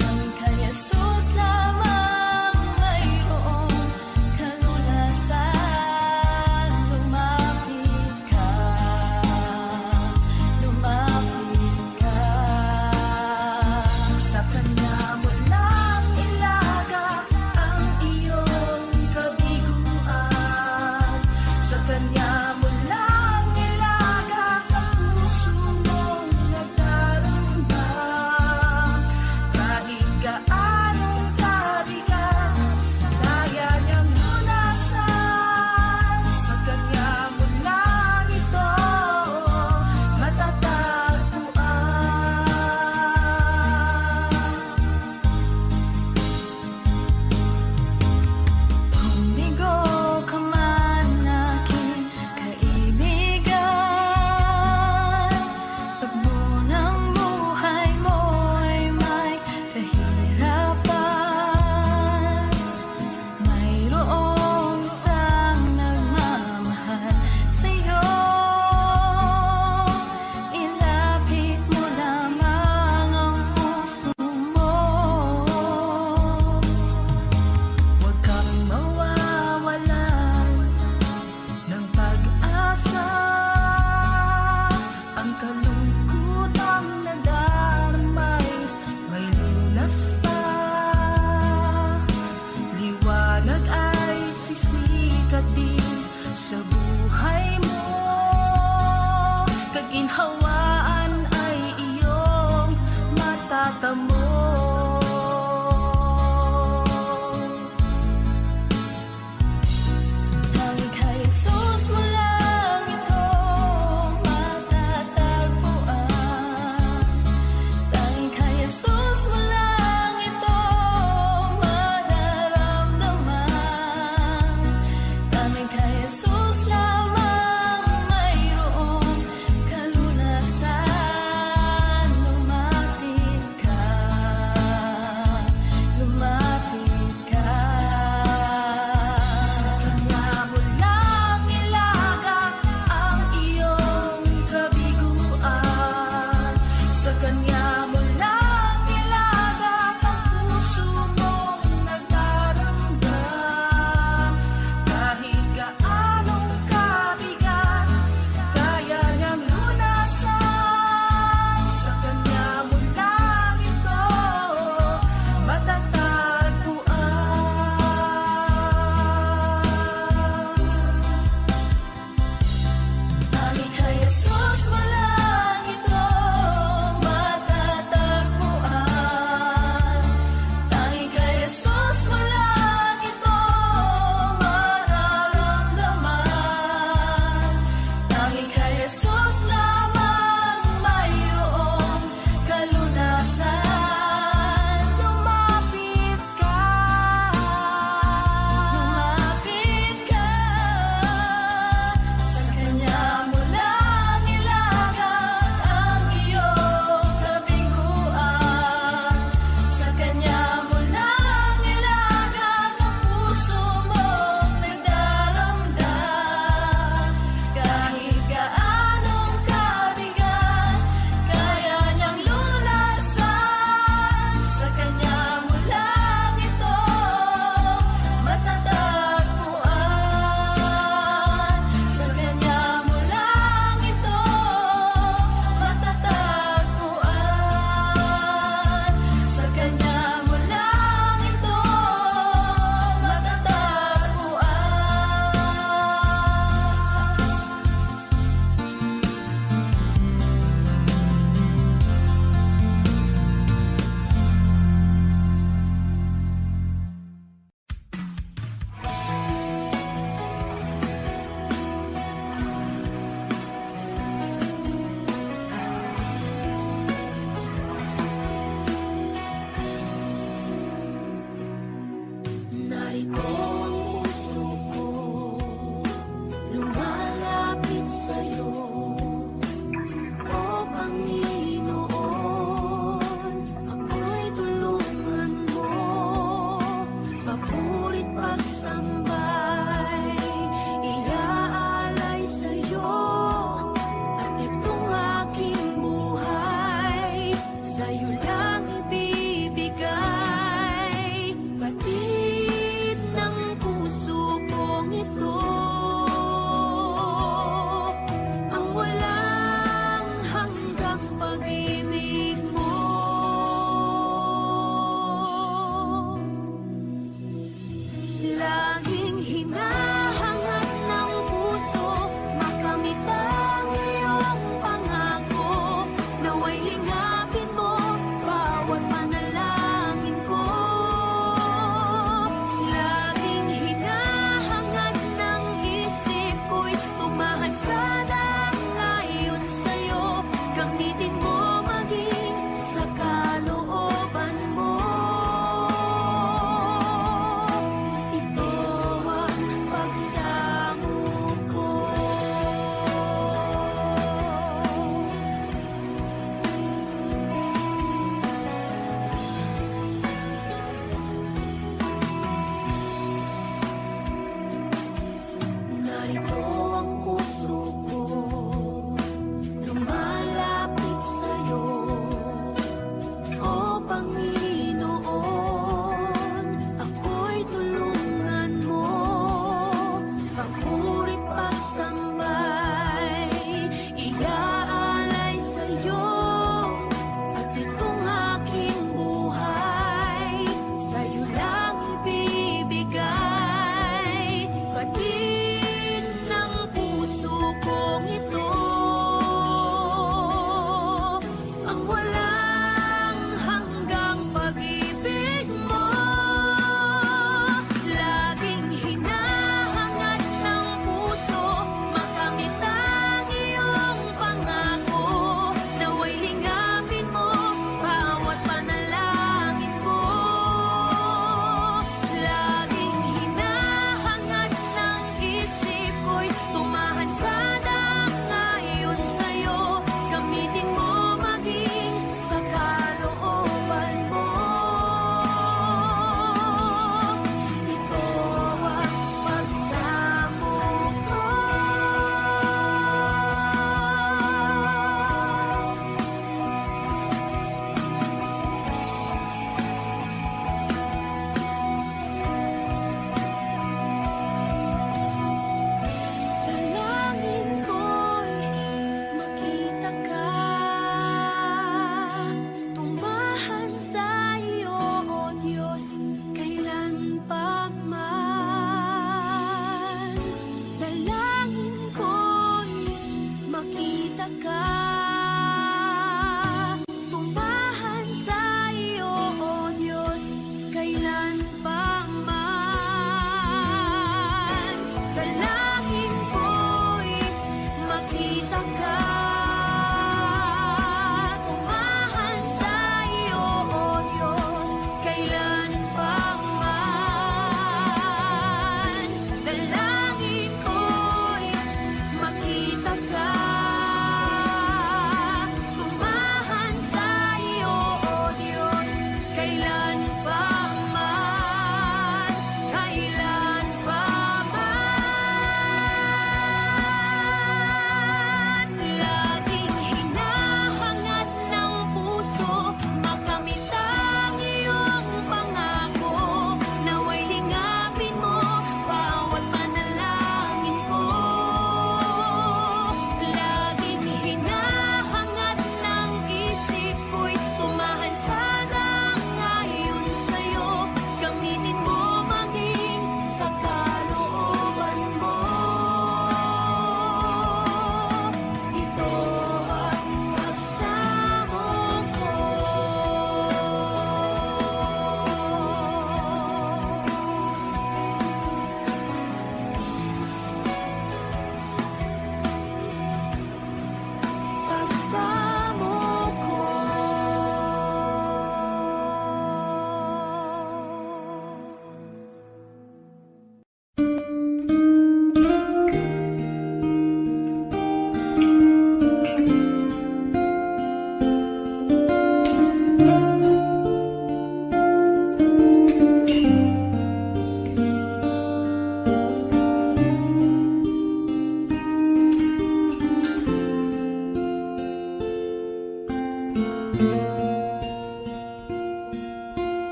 Ang kay Jesus lamang mayroong kalunasan. Lumapit ka.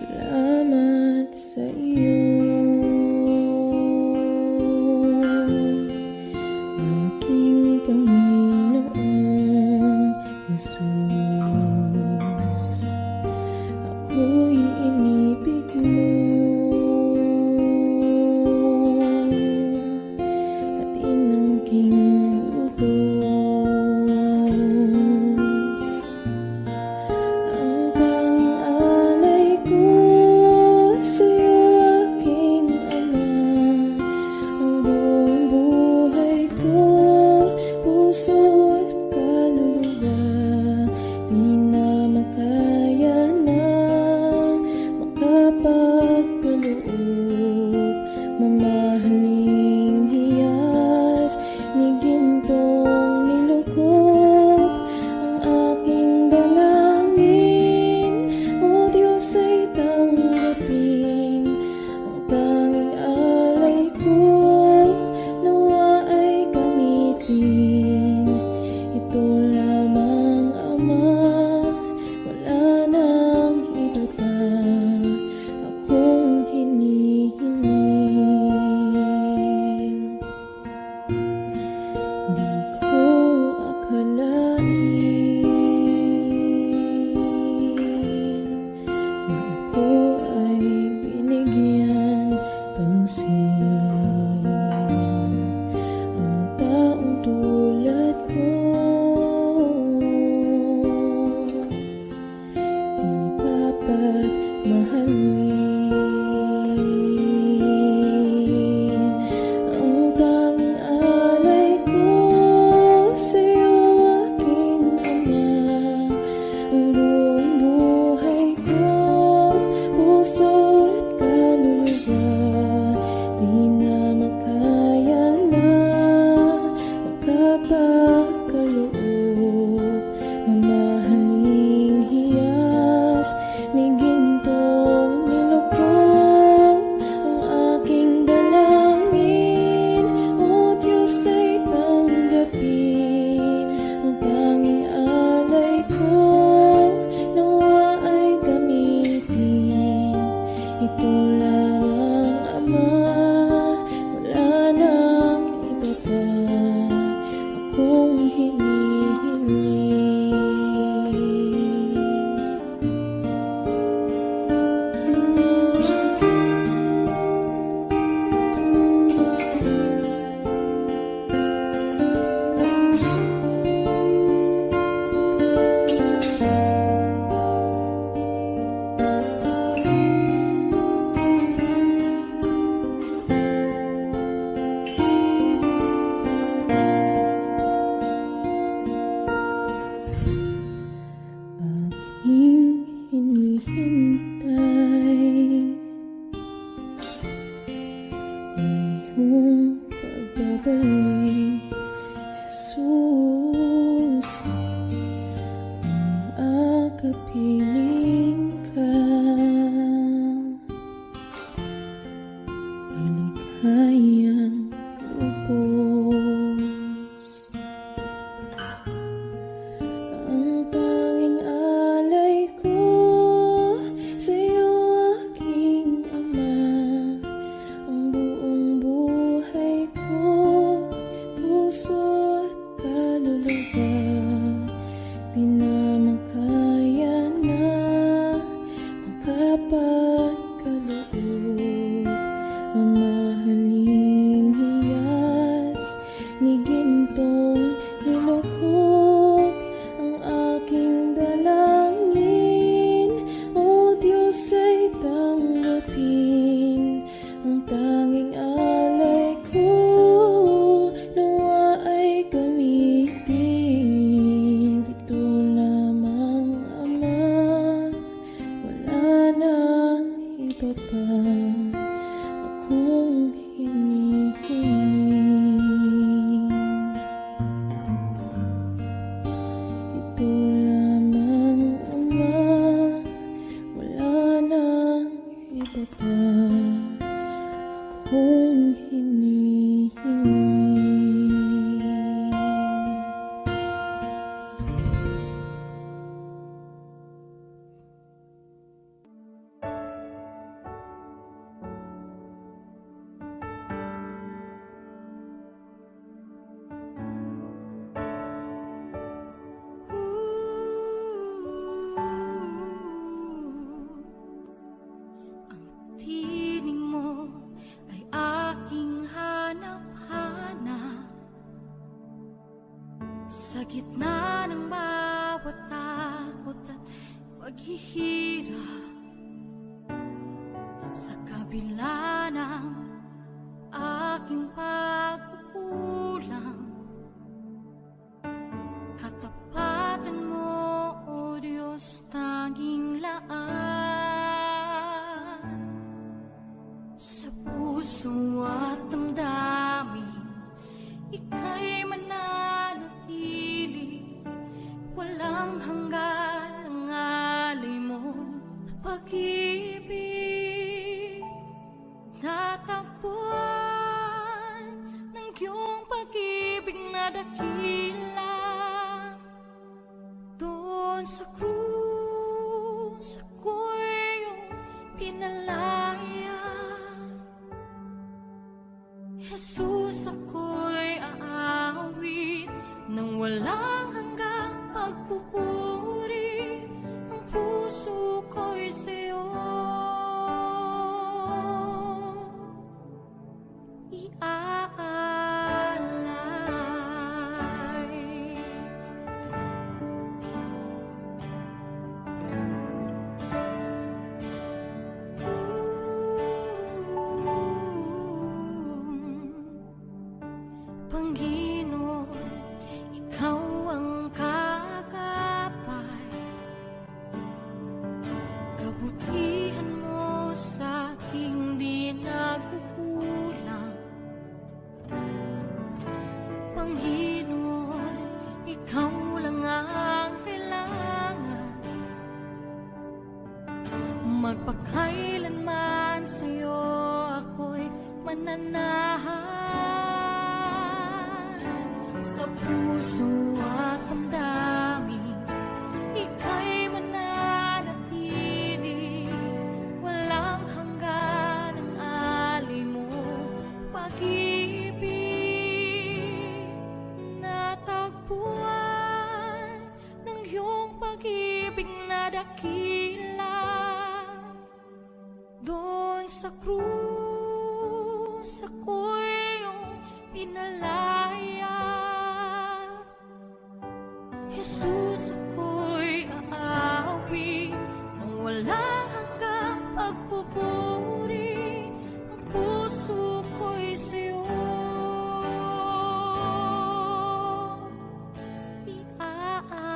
Salamat sa iyo, aking Panginoong Jesus. Ako'y inibig mo at inangking lubos. Ang tanging alay ko sa'yo, aking Ama. Ang buong buhay ko, puso at kaluluwa, di na makaya na makapagkaloob. Mamahaling hiyas ni gintong nilukop ang aking dalangin. O Diyos ay tanggapin ang tanging alay ko, nawa ay gamitin. Ito lamang, Ama, wala nang iba pa akong hinihiling. Di ko akalain na ako ay binigyan pansin. Ang taong tulad ko di dapat mahalin. Ang tanging alay ko sa'yo, aking Ama. Ang buong buhay ko, puso at kaluluwa, di na makaya na makapagkaloob. Mamahaling hiyas ni gintong nilukop ang aking dalangin. O Diyos ay tanggapin ang tanging alay ko, nawa ay gamitin. Ito lamang, Ama, wala nang iba pa akong hinihiling. Aking hinihintay ang iyong pagbabalik, Jesus. Ang akapiling ka ay lighayang lubos. Ang tanging alay ko sa gitna ng bawat takot at paghihirap, sa kabila ng aking pagkukulang, katapatan mo, O Diyos, tanging laan. Sa puso at damdamin, ika'y mananatili, walang hanggan ang alay mo, pag-ibig. Natagpuan ng iyong pag-ibig na dakila, doon sa krus ako'y iyong pinalaya. Jesus, ako'y aawit nang walang hanggang pagpupuri, ang puso ko'y sa'yo iaalay. Panginoon, ikaw ang kagapay, kabutihan mo sa aking di nagkukulang. Panginoon, ikaw lang ang kailangan, magpakailanman sa'yo ako'y mananahan. Sa puso at damdamin, ika'y mananatili, walang hanggan ang alay mo, pag-ibig. Natagpuan ng iyong pag-ibig na dakila, doon sa krus ako'y iyong pinalaya. Jesus, ako'y aawit nang walang hanggang pagpupuri, ang puso ko'y sa'yo iaalay.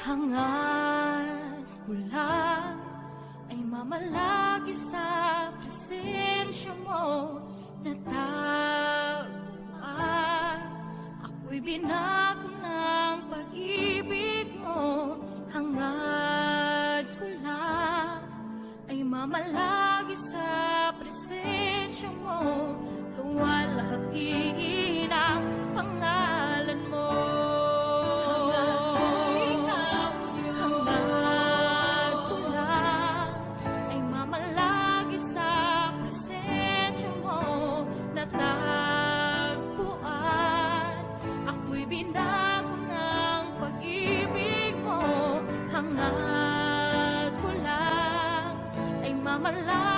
Hangad ko lang ay mamalagi sa presensya mo, natagpuan ako'y binago ng pag-ibig mo. Hangad ko lang ay mamalagi sa presensya mo, luwalhati ang pangalan mo. Binago ng pag-ibig mo, hangad ko lang ay mamalagi